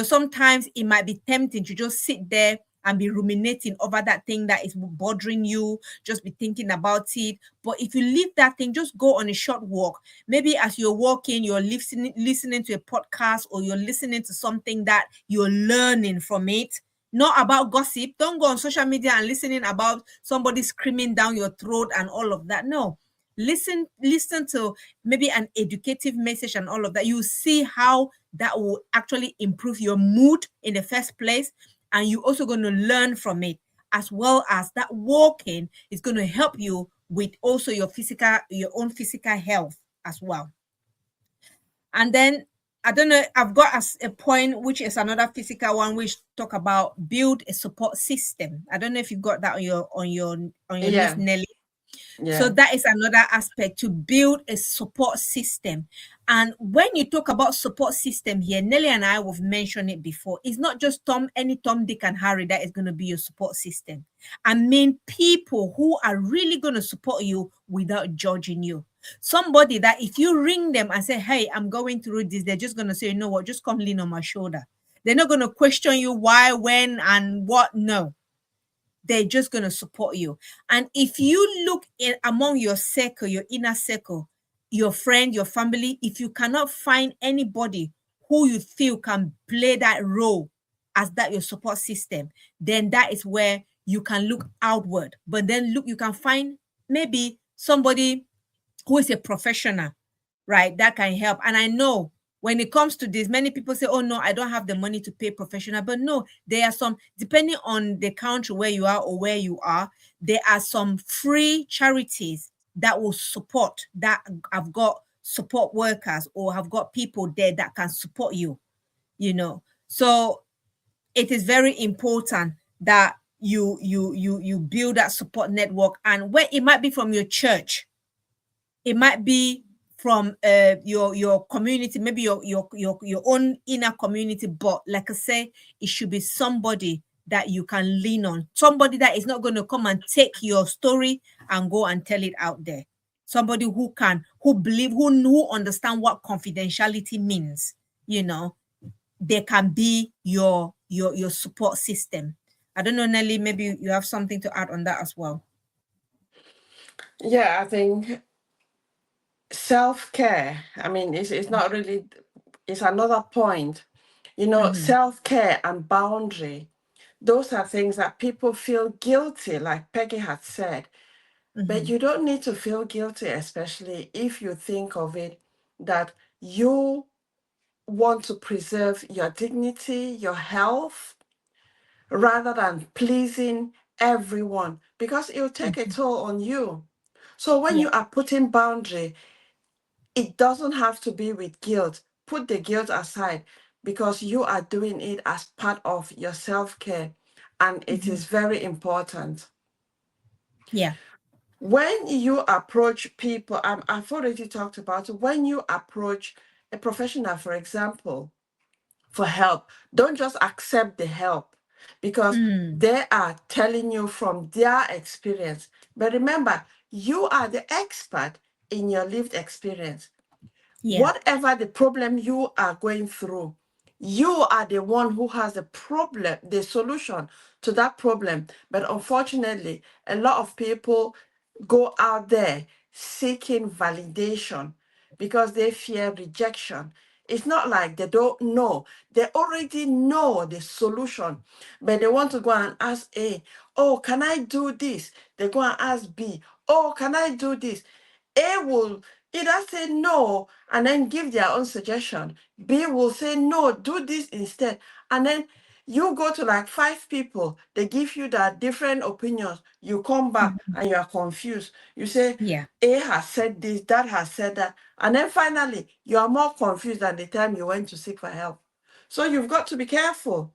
Sometimes it might be tempting to just sit there and be ruminating over that thing that is bothering you, just be thinking about it. But if you leave that thing, just go on a short walk. Maybe as you're walking, you're listening to a podcast, or you're listening to something that you're learning from it. Not about gossip. Don't go on social media and listening about somebody screaming down your throat and all of that. No. Listen to maybe an educative message and all of that. You see how that will actually improve your mood in the first place, and you're also going to learn from it, as well as that walking is going to help you with also your own physical health as well. And then I don't know, I've got a point which is another physical one, which talk about build a support system. I don't know if you got that on your list, Yeah, Nelly. So yeah, that is another aspect, to build a support system. And when you talk about support system here, Nelly and I have mentioned it before. It's not just Tom, Dick, and Harry that is going to be your support system. I mean, people who are really going to support you without judging you. Somebody that if you ring them and say, "Hey, I'm going through this," they're just going to say, "You know what? Just come lean on my shoulder." They're not going to question you why, when, and what. No, they're just going to support you. And if you look in among your circle, your inner circle, your friend, your family, if you cannot find anybody who you feel can play that role as that your support system, then that is where you can look outward. But then look, you can find maybe somebody who is a professional, right? That can help. And I know when it comes to this, many people say, "Oh no, I don't have the money to pay professional." But no, there are some, depending on the country where you are or where you are, there are some free charities that will support, that have got support workers or have got people there that can support you. So it is very important that you build that support network, and where it might be from your church, it might be from your community, maybe your own inner community, but like I say, it should be somebody that you can lean on, somebody that is not going to come and take your story and go and tell it out there, somebody who can, who believe, who understand what confidentiality means, you know. They can be your support system. I don't know, Nelly, maybe you have something to add on that as well. Yeah, I think self-care, I mean, it's not really, it's another point. You know, Mm-hmm. self-care and boundary, those are things that people feel guilty, like Peggy had said. But Mm-hmm. you don't need to feel guilty, especially if you think of it that you want to preserve your dignity, your health, rather than pleasing everyone, because it'll take a Mm-hmm. toll on you. So when Yeah. you are putting boundary, it doesn't have to be with guilt. Put the guilt aside, because you are doing it as part of your self-care, and it Mm-hmm. is very important. Yeah. When you approach people, I've already talked about it, when you approach a professional, for example, for help, don't just accept the help, because Mm. they are telling you from their experience. But remember, you are the expert in your lived experience. Yeah. Whatever the problem you are going through, you are the one who has the problem, the solution to that problem. But unfortunately, a lot of people go out there seeking validation because they fear rejection. It's not like they don't know. They already know the solution, but they want to go and ask A, oh, can I do this? They go and ask B, oh, can I do this? A will either say no and then give their own suggestion. B will say no, do this instead. And then you go to like five people, they give you that different opinions. You come back Mhm. and you are confused. You say Yeah. A has said this, that has said that. And then finally, you are more confused than the time you went to seek for help. So you've got to be careful.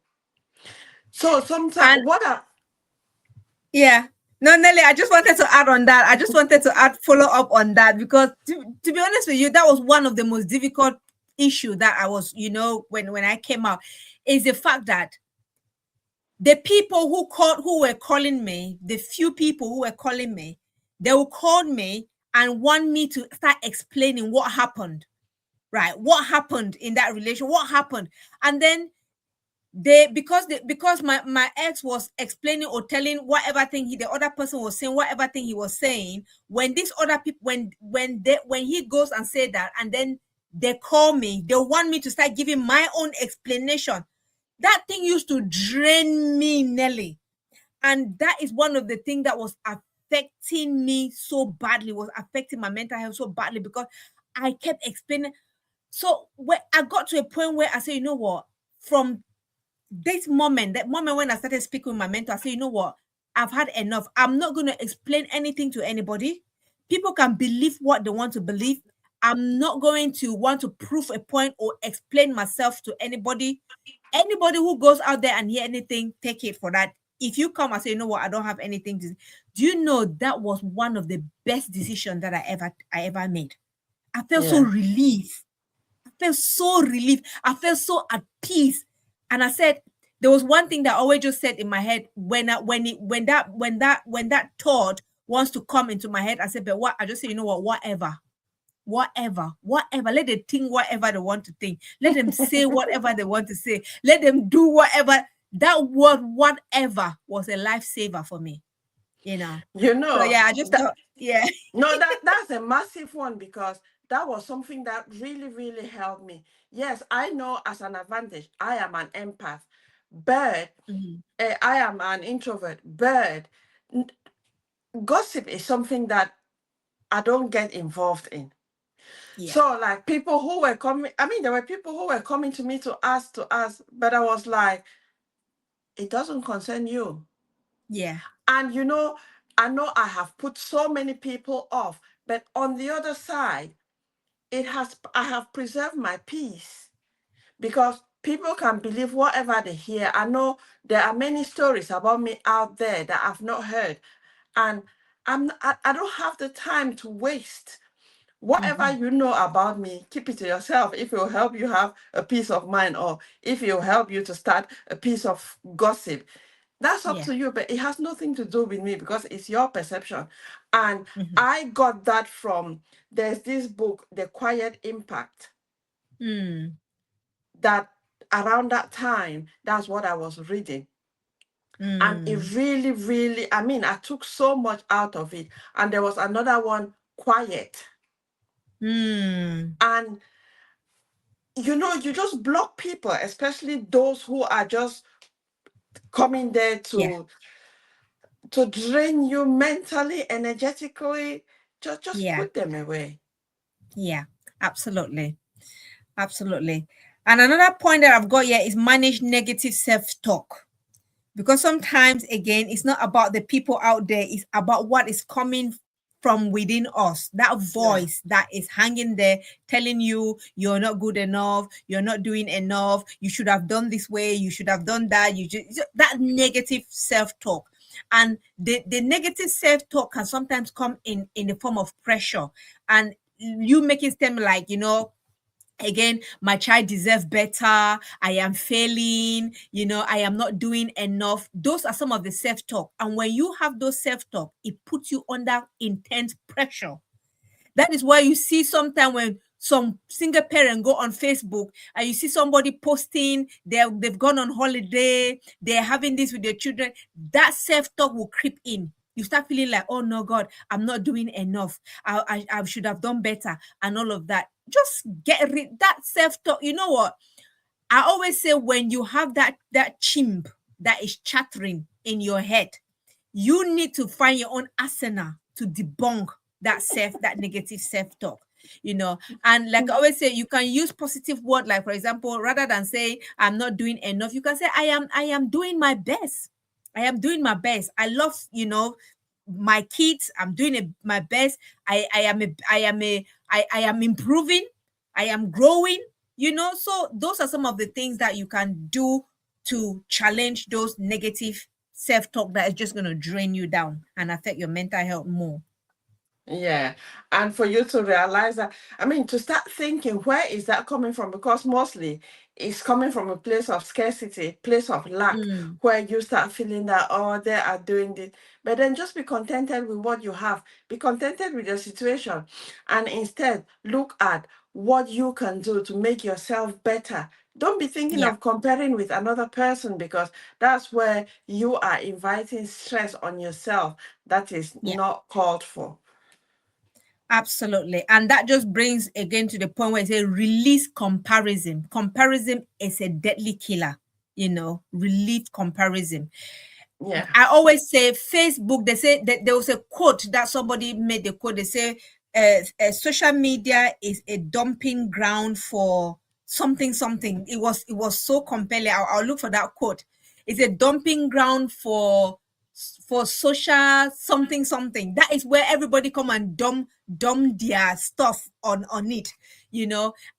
So sometimes And what are yeah. No, Nelly, I just wanted to add on that. I just wanted to add follow up on that, because to be honest with you, that was one of the most difficult issue that I was, when I came out, is the fact that the people who were calling me, the few people who were calling me, they will call me and want me to start explaining what happened, right? What happened in that relation? What happened? And then because my ex was explaining or telling whatever thing the other person was saying, whatever thing he was saying, when these other people, when he goes and say that, and then they call me, they want me to start giving my own explanation. That thing used to drain me, Nelly. And that is one of the things that was affecting me so badly, was affecting my mental health so badly, because I kept explaining. So when I got to a point where I said, you know what, from this moment, that moment when I started speaking with my mentor, I said, you know what? I've had enough. I'm not going to explain anything to anybody. People can believe what they want to believe. I'm not going to want to prove a point or explain myself to anybody. Anybody who goes out there and hear anything, take it for that. If you come and say, you know what, I don't have anything to, do you know that was one of the best decisions that I ever made? I felt so yeah. relieved. I felt so relieved. I felt so at peace. And I said, there was one thing that I always just said in my head when that thought wants to come into my head. I said, but what? I just say, you know what? Whatever. Let them think whatever they want to think. Let them say whatever they want to say. Let them do whatever. That word, whatever, was a lifesaver for me. You know. You So know, yeah, I just thought, yeah. no, that's a massive one, because that was something that really, really helped me. Yes, I know as an advantage, I am an empath, but Mhm. I am an introvert, but n- gossip is something that I don't get involved in. Yeah. So, like people who were coming, I mean, there were people who were coming to me to ask, but I was like, it doesn't concern you. Yeah. And I know I have put so many people off, but on the other side, I have preserved my peace, because people can believe whatever they hear. I know there are many stories about me out there that I've not heard, and I don't have the time to waste. Whatever Mm-hmm. you know about me, keep it to yourself. If it will help you have a peace of mind, or if it will help you to start a piece of gossip, that's up Yeah. to you. But it has nothing to do with me because it's your perception. And Mm-hmm. I got that from, there's this book, The Quiet Impact, Mm. that around that time, that's what I was reading. And it Mm. really, really, I mean, I took so much out of it. And there was another one, Quiet. Mm. And you just block people, especially those who are just coming there Yeah. to drain you mentally, energetically. Just Yeah. put them away. Yeah. Absolutely. Absolutely. And another point that I've got here is manage negative self-talk. Because sometimes, again, it's not about the people out there, it's about what is coming from within us. That Yeah. voice that is hanging there telling you you're not good enough, you're not doing enough, you should have done this way, you should have done that. You just that negative self-talk. And the negative self-talk can sometimes come in the form of pressure. And you making them like, again, my child deserves better, I am failing, I am not doing enough. Those are some of the self-talk, and when you have those self-talk, it puts you under intense pressure. That is why you see sometimes when some single parent go on Facebook and you see somebody posting they've gone on holiday, they're having this with their children, that self-talk will creep in. You start feeling like, oh no, God, I'm not doing enough. I should have done better, and all of that. Just get rid that self-talk. You know what? I always say when you have that chimp that is chattering in your head, you need to find your own arsenal to debunk that negative self-talk. And like I always say, you can use positive word, like for example, rather than say I'm not doing enough, you can say I am doing my best. I am doing my best. I love, my kids. I'm doing my best. I am improving. I am growing. So those are some of the things that you can do to challenge those negative self-talk that is just going to drain you down and affect your mental health more. Yeah. And for you to realize that, I mean, to start thinking, where is that coming from? Because mostly it's coming from a place of scarcity, place of lack, Mm, where you start feeling that, oh, they are doing this. But then just be contented with what you have, be contented with your situation, and instead look at what you can do to make yourself better. Don't be thinking yeah, of comparing with another person, because that's where you are inviting stress on yourself that is yeah. not called for. Absolutely. And that just brings again to the point where I say release comparison. Comparison is a deadly killer, release comparison. Yeah. I always say Facebook, they say that there was a quote that somebody made the quote. They say social media is a dumping ground for something, something. It was so compelling. I'll look for that quote. It's a dumping ground for social something something. That is where everybody come and dump their stuff on it,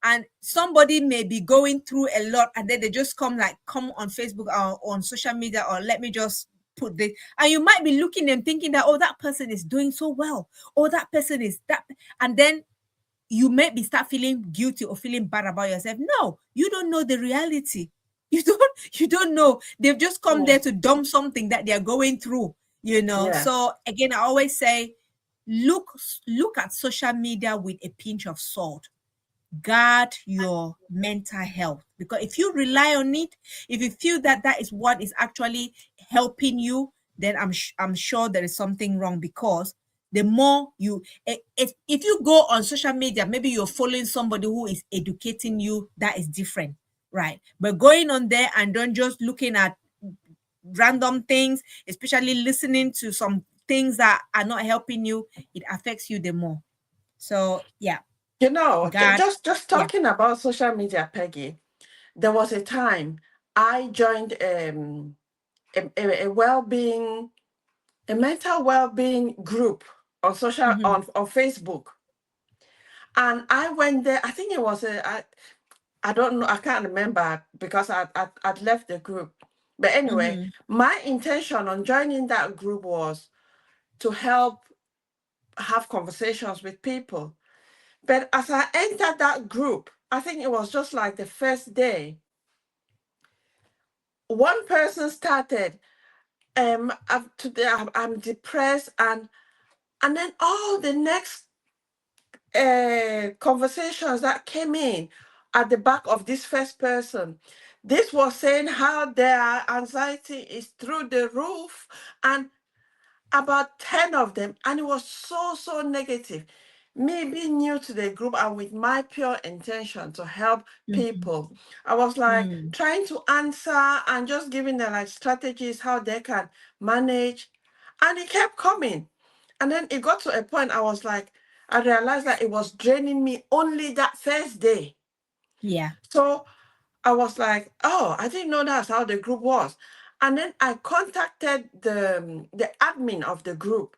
and somebody may be going through a lot, and then they just come on Facebook or on social media, or let me just put this, and you might be looking and thinking that, oh, that person is doing so well, or that person is that, and then you maybe start feeling guilty or feeling bad about yourself. No, you don't know the reality. You don't know. They've just come Yeah. there to dump something that they're going through. Yeah. So again, I always say look at social media with a pinch of salt. Guard your mental health, because if you rely on it, if you feel that that is what is actually helping you, then I'm sure there is something wrong, because the more if you go on social media, maybe you're following somebody who is educating you, that is different, right? But going on there and don't just looking at random things, especially listening to some things that are not helping you, it affects you the more. So yeah. God. Just Yeah. talking about social media, Peggy, there was a time I joined a well-being, a mental well-being group on social Mhm. on Facebook. And I went there, I think it was I don't know, I can't remember because I'd left the group. But anyway, Mm-hmm. my intention on joining that group was to help have conversations with people. But as I entered that group, I think it was just like the first day, one person started, today I'm depressed, and then all the next conversations that came in at the back of this first person. This was saying how their anxiety is through the roof, and about 10 of them, and it was so negative. Me being new to the group and with my pure intention to help Mm-hmm. people, I was like Mm. trying to answer and just giving them like strategies how they can manage, and it kept coming. And then it got to a point I was like, I realized that it was draining me only that first day. Yeah. So I was like, oh, I didn't know that's how the group was. And then I contacted the admin of the group,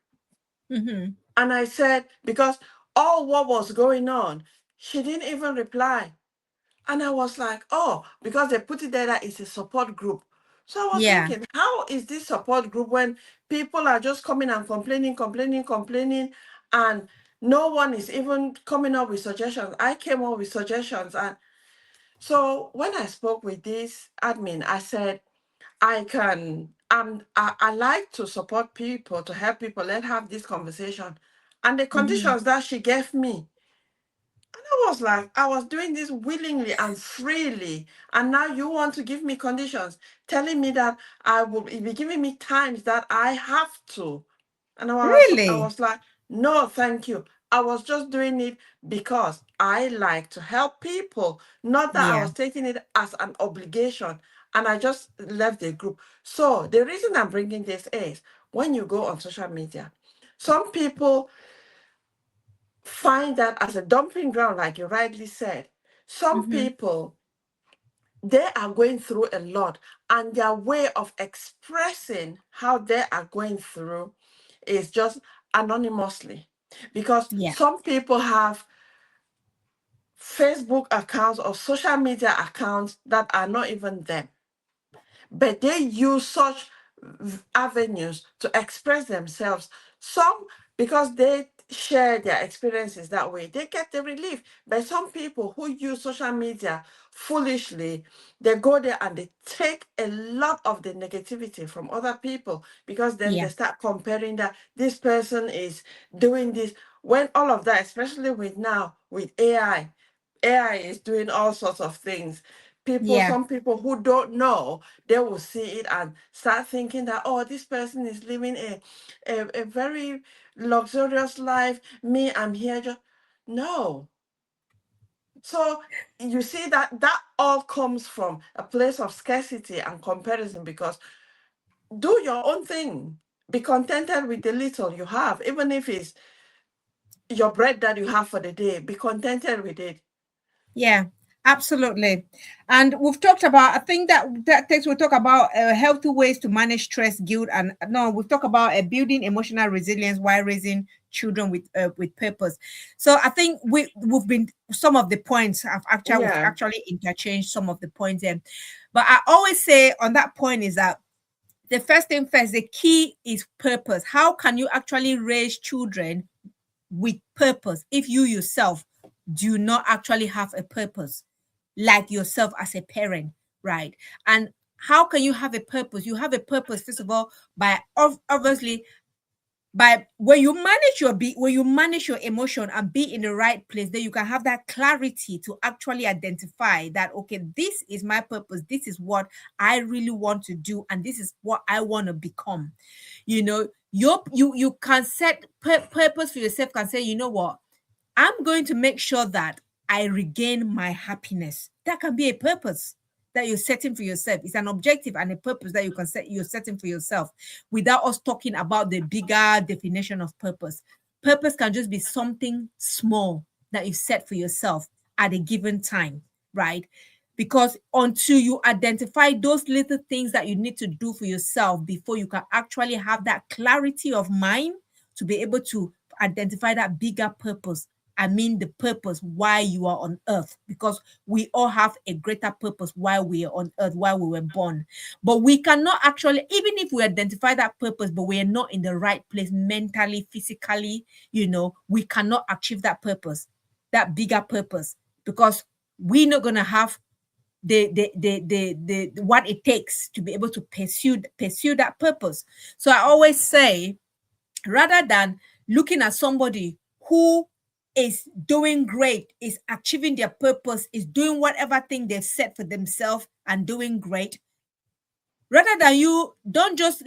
Mm-hmm. and I said, because all what was going on, she didn't even reply. And I was like, oh, because they put it there that it's a support group. So I was Yeah. thinking, how is this support group when people are just coming and complaining, and no one is even coming up with suggestions? I came up with suggestions. And so when I spoke with this admin, I said, I like to support people, to help people. Let's have this conversation. And the Mm-hmm. conditions that she gave me, I was like, I was doing this willingly and freely. And now you want to give me conditions, telling me that I will be giving me times that I have to. And I Really? was like, no, thank you. I was just doing it because I like to help people, not that I Yeah. was taking it as an obligation. And I just left the group. So the reason I'm bringing this is when you go on social media, some people find that as a dumping ground, like you rightly said. Some Mm-hmm. people, they are going through a lot, and their way of expressing how they are going through is just anonymously. Because Yeah. some people have Facebook accounts or social media accounts that are not even them, but they use such avenues to express themselves. Some, because they share their experiences that way, they get the relief. But some people who use social media foolishly, they go there and they take a lot of the negativity from other people, because then Yeah. they start comparing that this person is doing this, when all of that, especially with now with AI is doing all sorts of things. People, Yeah. some people who don't know, they will see it and start thinking that, oh, this person is living a very luxurious life. Me, I'm here just no. So you see that that all comes from a place of scarcity and comparison, because do your own thing. Be contented with the little you have, even if it's your bread that you have for the day. Be contented with it. Yeah, absolutely. And we've talked about, I think that text will talk about healthy ways to manage stress, guilt, and no, we've talked about building emotional resilience while raising children with purpose. So I think we've been some of the points have actually we've Yeah. actually interchanged some of the points there. But I always say on that point is that the first thing first, the key is purpose. How can you actually raise children with purpose if you yourself do not actually have a purpose like yourself as a parent, right? And how can you have a purpose? You have a purpose first of all by obviously by when you manage your emotion and be in the right place, then you can have that clarity to actually identify that, okay, this is my purpose, this is what I really want to do, and this is what I want to become. You can set purpose for yourself, can say, you know what, I'm going to make sure that I regain my happiness. That can be a purpose that you're setting for yourself. It's an objective and a purpose that you're setting for yourself without us talking about the bigger definition of purpose. Purpose can just be something small that you set for yourself at a given time, right? Because until you identify those little things that you need to do for yourself before you can actually have that clarity of mind to be able to identify that bigger purpose, I mean the purpose why you are on earth, because we all have a greater purpose why we are on earth, why we were born. But we cannot actually, even if we identify that purpose, but we are not in the right place mentally, physically, we cannot achieve that purpose, that bigger purpose, because we're not gonna have the what it takes to be able to pursue that purpose. So I always say, rather than looking at somebody who is doing great, is achieving their purpose, is doing whatever thing they've set for themselves and doing great, rather than you don't just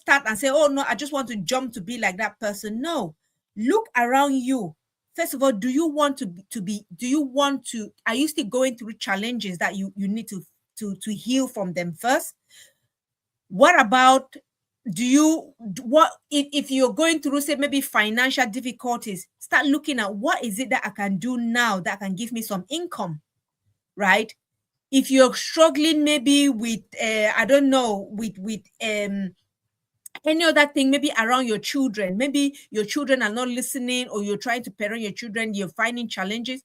start and say, oh no, I just want to jump to be like that person. No, look around you. First of all, do you want to be do you want to are you still going through challenges that you need to heal from them first? What about, do you what if you're going through, say, maybe financial difficulties, start looking at what is it that I can do now that can give me some income, right? If you're struggling maybe with I don't know, with any other thing, maybe around your children, maybe your children are not listening, or you're trying to parent your children, you're finding challenges.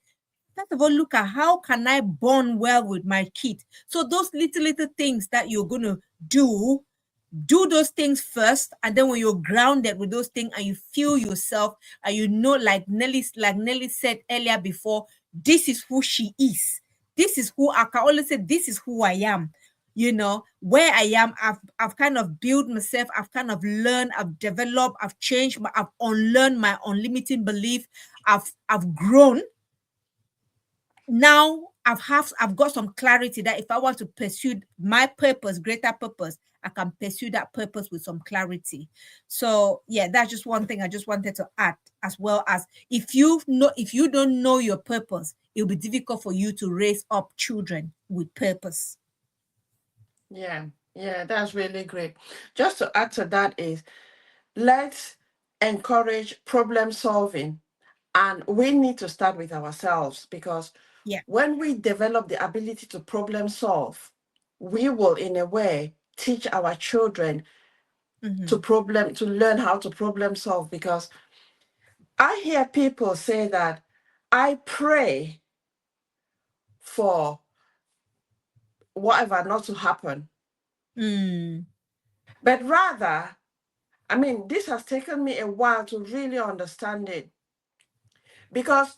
First of all, look at how can I bond well with my kid. So those little things that you're going to do those things first, and then when you're grounded with those things and you feel yourself, and like Nelly said earlier before, this is who she is, this is who I can always say, this is who I am. Where I am, I've kind of built myself, I've kind of learned, I've developed, I've changed, I've unlearned my unlimited belief, I've grown. Now I've got some clarity that if I want to pursue my purpose, greater purpose, I can pursue that purpose with some clarity. So yeah, that's just one thing I just wanted to add, as well as, if you don't know your purpose, it'll be difficult for you to raise up children with purpose. Yeah, yeah, that's really great. Just to add to that is, let's encourage problem solving. And we need to start with ourselves, because Yeah. when we develop the ability to problem solve, we will, in a way, teach our children Mm-hmm. to learn how to problem solve. Because I hear people say that I pray for whatever not to happen, Mm. but rather, I mean, this has taken me a while to really understand it, because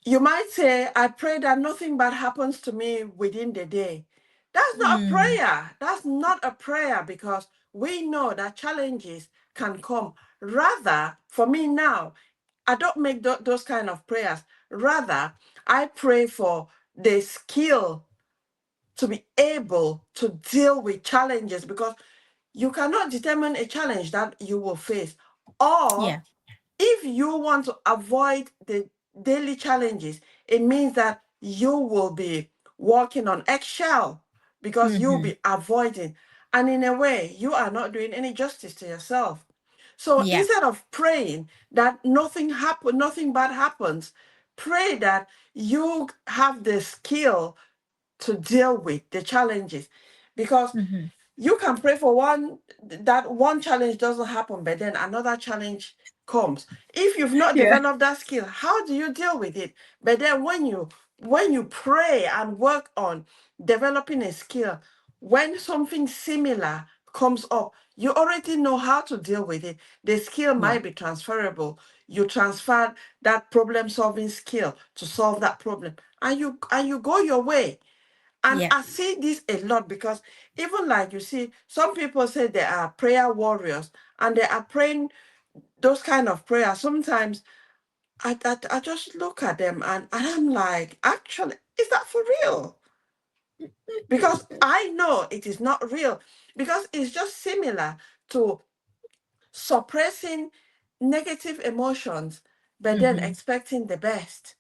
you might say, I pray that nothing bad happens to me within the day. That's not a Mm. prayer. That's not a prayer, because we know that challenges can come. Rather, for me now, I don't make those kind of prayers. Rather, I pray for the skill to be able to deal with challenges, because you cannot determine a challenge that you will face. Or Yeah. if you want to avoid the daily challenges, it means that you will be walking on eggshell, because you'll Mm-hmm. be avoiding. And in a way, you are not doing any justice to yourself. So Yeah. instead of praying that nothing bad happens, pray that you have the skill to deal with the challenges. Because Mm-hmm. you can pray for one challenge doesn't happen, but then another challenge comes. If you've not Yeah. developed that skill, how do you deal with it? But then when you pray and work on developing a skill, when something similar comes up, you already know how to deal with it. The skill Yeah. might be transferable. You transfer that problem solving skill to solve that problem, and you go your way. And Yeah. I see this a lot, because even like you see, some people say they are prayer warriors and they are praying those kind of prayers. Sometimes I just look at them, and I'm like, actually, is that for real? Because I know it is not real, because it's just similar to suppressing negative emotions, but then Mm-hmm. expecting the best.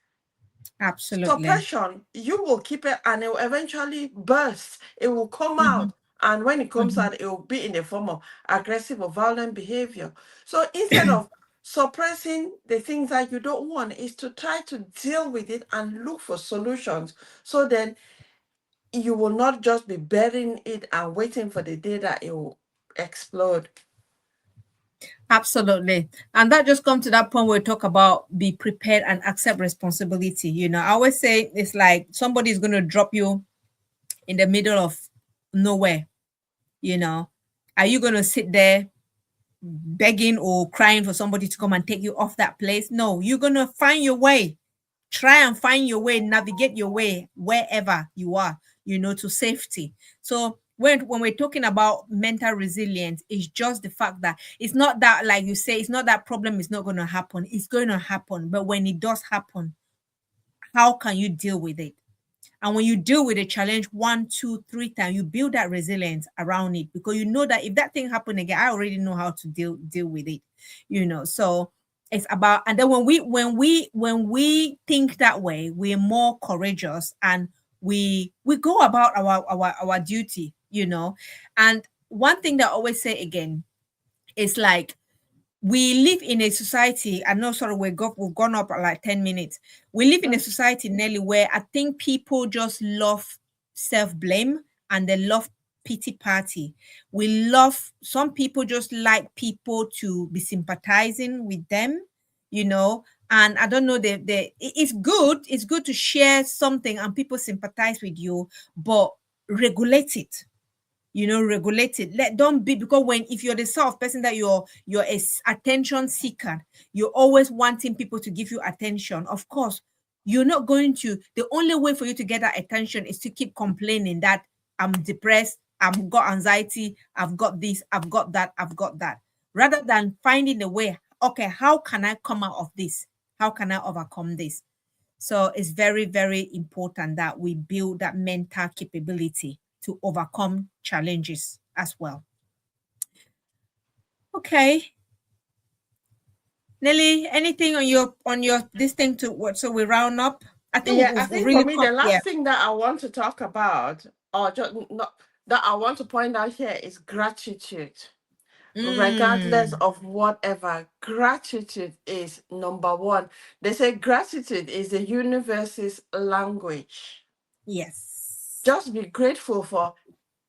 Absolutely. Suppression, you will keep it and it will eventually burst. It will come Mm-hmm. out. And when it comes Mm-hmm. out, it will be in the form of aggressive or violent behavior. So instead of suppressing the things that you don't want, is to try to deal with it and look for solutions. So then you will not just be burying it and waiting for the day that it will explode. Absolutely. And that just comes to that point where we talk about be prepared and accept responsibility. I always say it's like somebody is going to drop you in the middle of nowhere. you know are you going to sit there begging or crying for somebody to come and take you off that place? No, you're going to find your way. Try and find your way, navigate your way wherever you are, to safety. So when we're talking about mental resilience, it's just the fact that it's not that, like you say, it's not that problem is not going to happen. It's going to happen. But when it does happen, how can you deal with it? And when you deal with a challenge one, two, three times, you build that resilience around it, because you know that if that thing happen again, I already know how to deal with it. So it's about, and then when we think that way, we're more courageous, and we go about our duty. And one thing that I always say again is like, we live in a society. I know, sorry, we've gone up like 10 minutes. We live in a society, Nelly, where I think people just love self-blame, and they love pity party. Some people just like people to be sympathizing with them, and I don't know, it's good to share something and people sympathize with you, but regulate it. Regulate it. Don't be, because when, if you're the sort of person that you're a attention seeker, you're always wanting people to give you attention. Of course, you're not going to. The only way for you to get that attention is to keep complaining that I'm depressed, I've got anxiety, I've got this, I've got that, I've got that, rather than finding a way. Okay, how can I come out of this? How can I overcome this? So it's very, very important that we build that mental capability to overcome challenges as well. Okay. Nelly, anything on your this thing to what, so we round up? I think Yeah, I we've think for really me, come, the yeah. last thing that I want to talk about, or just not that I want to point out here, is gratitude. Regardless Mm, of whatever, gratitude is number one. They say gratitude is the universe's language. yes. Just be grateful for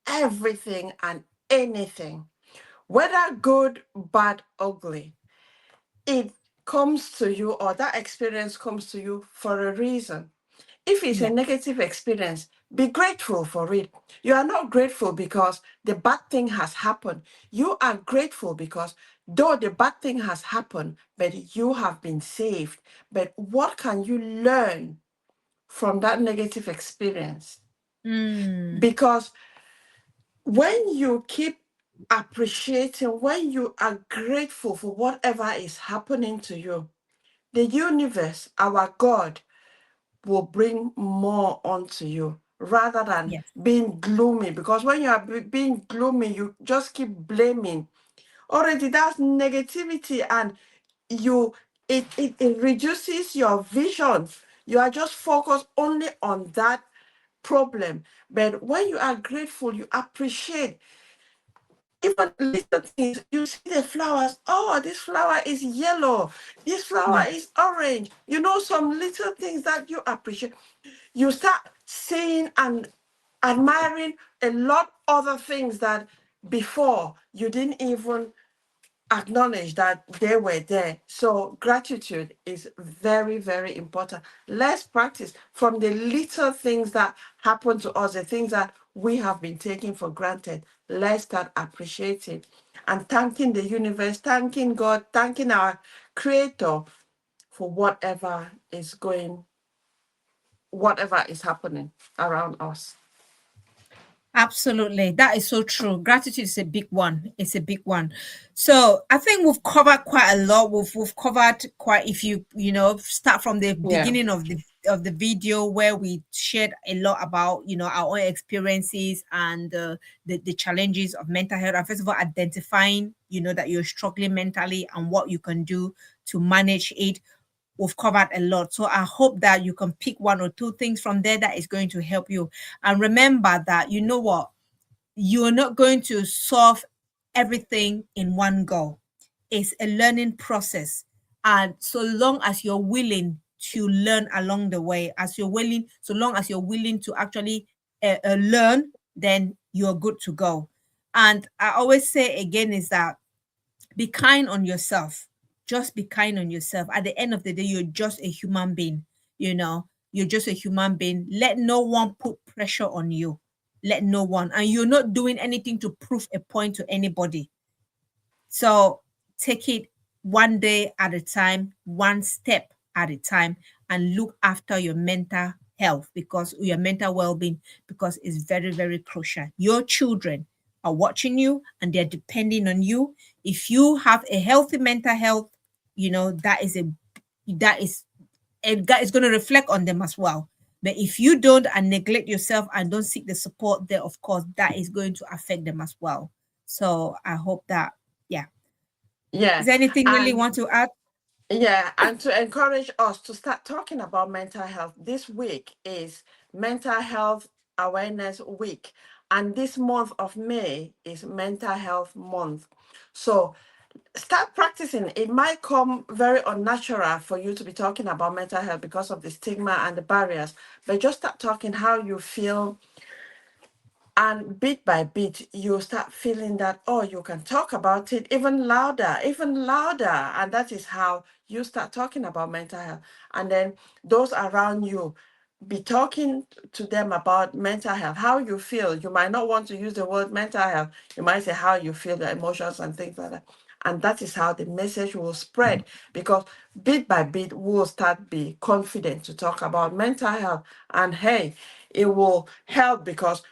everything and anything, whether good, bad, ugly. It comes to you, or that experience comes to you for a reason. If it's a Yeah. negative experience, be grateful for it. You are not grateful because the bad thing has happened. You are grateful because though the bad thing has happened, but you have been saved. But what can you learn from that negative experience? Mm, Because when you keep appreciating, when you are grateful for whatever is happening to you, the universe, our God, will bring more onto you rather than yes. being gloomy. Because when you are being gloomy, you just keep blaming. Already that's negativity, and you it reduces your vision. You are just focused only on that problem. But when you are grateful, you appreciate even little things. You see the flowers. Oh, this flower is yellow. This flower Yeah. is orange. Some little things that you appreciate. You start seeing and admiring a lot other things that before you didn't even acknowledge that they were there. So gratitude is very, very important. Let's practice from the little things that happen to us, the things that we have been taking for granted. Let's start appreciating and thanking the universe, thanking God, thanking our creator for whatever is happening around us. Absolutely. That is so true. Gratitude is a big one. It's a big one. So I think we've covered quite a lot. We've covered quite, if start from the Yeah. beginning of the video, where we shared a lot about, our own experiences and the challenges of mental health. And first of all, identifying, that you're struggling mentally and what you can do to manage it. We've covered a lot. So I hope that you can pick one or two things from there that is going to help you. And remember that, you know what, you're not going to solve everything in one go. It's a learning process. And so long as you're willing to learn along the way, so long as you're willing to actually learn, then you're good to go. And I always say again is that Be kind on yourself. Just be kind on yourself. At the end of the day, you're just a human being. You're just a human being. Let no one put pressure on you. Let no one. And you're not doing anything to prove a point to anybody. So take it one day at a time, one step at a time, and look after your mental health, because your mental well-being, because it's very, very crucial. Your children are watching you and they're depending on you. If you have a healthy mental health, that is that is going to reflect on them as well. But if you don't and neglect yourself and don't seek the support there, of course, that is going to affect them as well. So I hope that, yeah. Yeah. Is there anything really you And want to add? yeah, and to encourage us to start talking about mental health, this week is Mental Health Awareness Week. And this month of May is Mental Health Month. So start practicing. It might come very unnatural for you to be talking about mental health because of the stigma and the barriers, but just start talking how you feel, and bit by bit you start feeling that, oh, you can talk about it even louder, even louder. And that is how you start talking about mental health. And then those around you, be talking to them about mental health, how you feel. You might not want to use the word mental health. You might say how you feel, the emotions and things like that. And that is how the message will spread, because bit by bit we'll start be confident to talk about mental health. And hey, it will help, because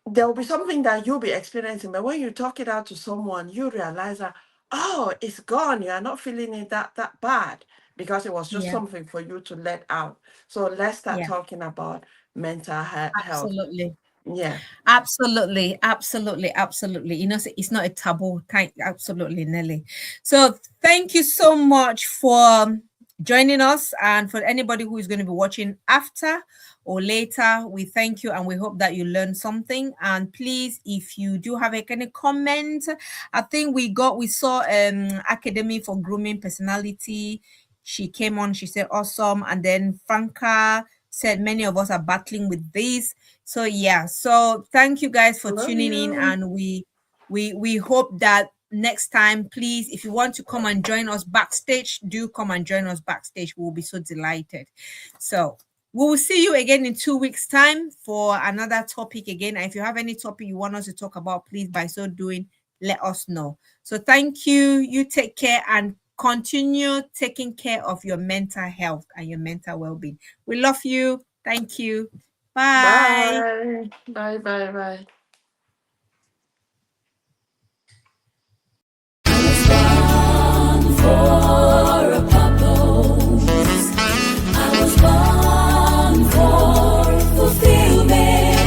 there will be something that you'll be experiencing, but when you talk it out to someone, you realize that, oh, it's gone. You are not feeling it that bad, because it was just Yeah, something for you to let out. So let's start yeah, talking about mental health. absolutely. Yeah. Absolutely, absolutely, absolutely. It's not a taboo. Thank, absolutely, Nelly. So thank you so much for joining us, and for anybody who is going to be watching after or later, we thank you and we hope that you learned something. And please, if you do have any comment, I think we saw Academy for Grooming Personality. She came on, she said awesome, and then Franca said many of us are battling with this. So yeah, so thank you guys for Love tuning in, you. and we hope that next time, please, if you want to come and join us backstage, do come and join us backstage. We'll be so delighted. So we will see you again in 2 weeks time for another topic again. And if you have any topic you want us to talk about, please, by so doing, let us know. So thank you. You take care and continue taking care of your mental health and your mental well-being. We love you. Thank you. Bye. Bye. Bye, bye, bye. For a purpose, I was born for fulfillment.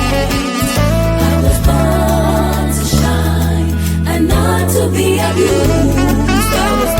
I was born to shine and not to be abused. I was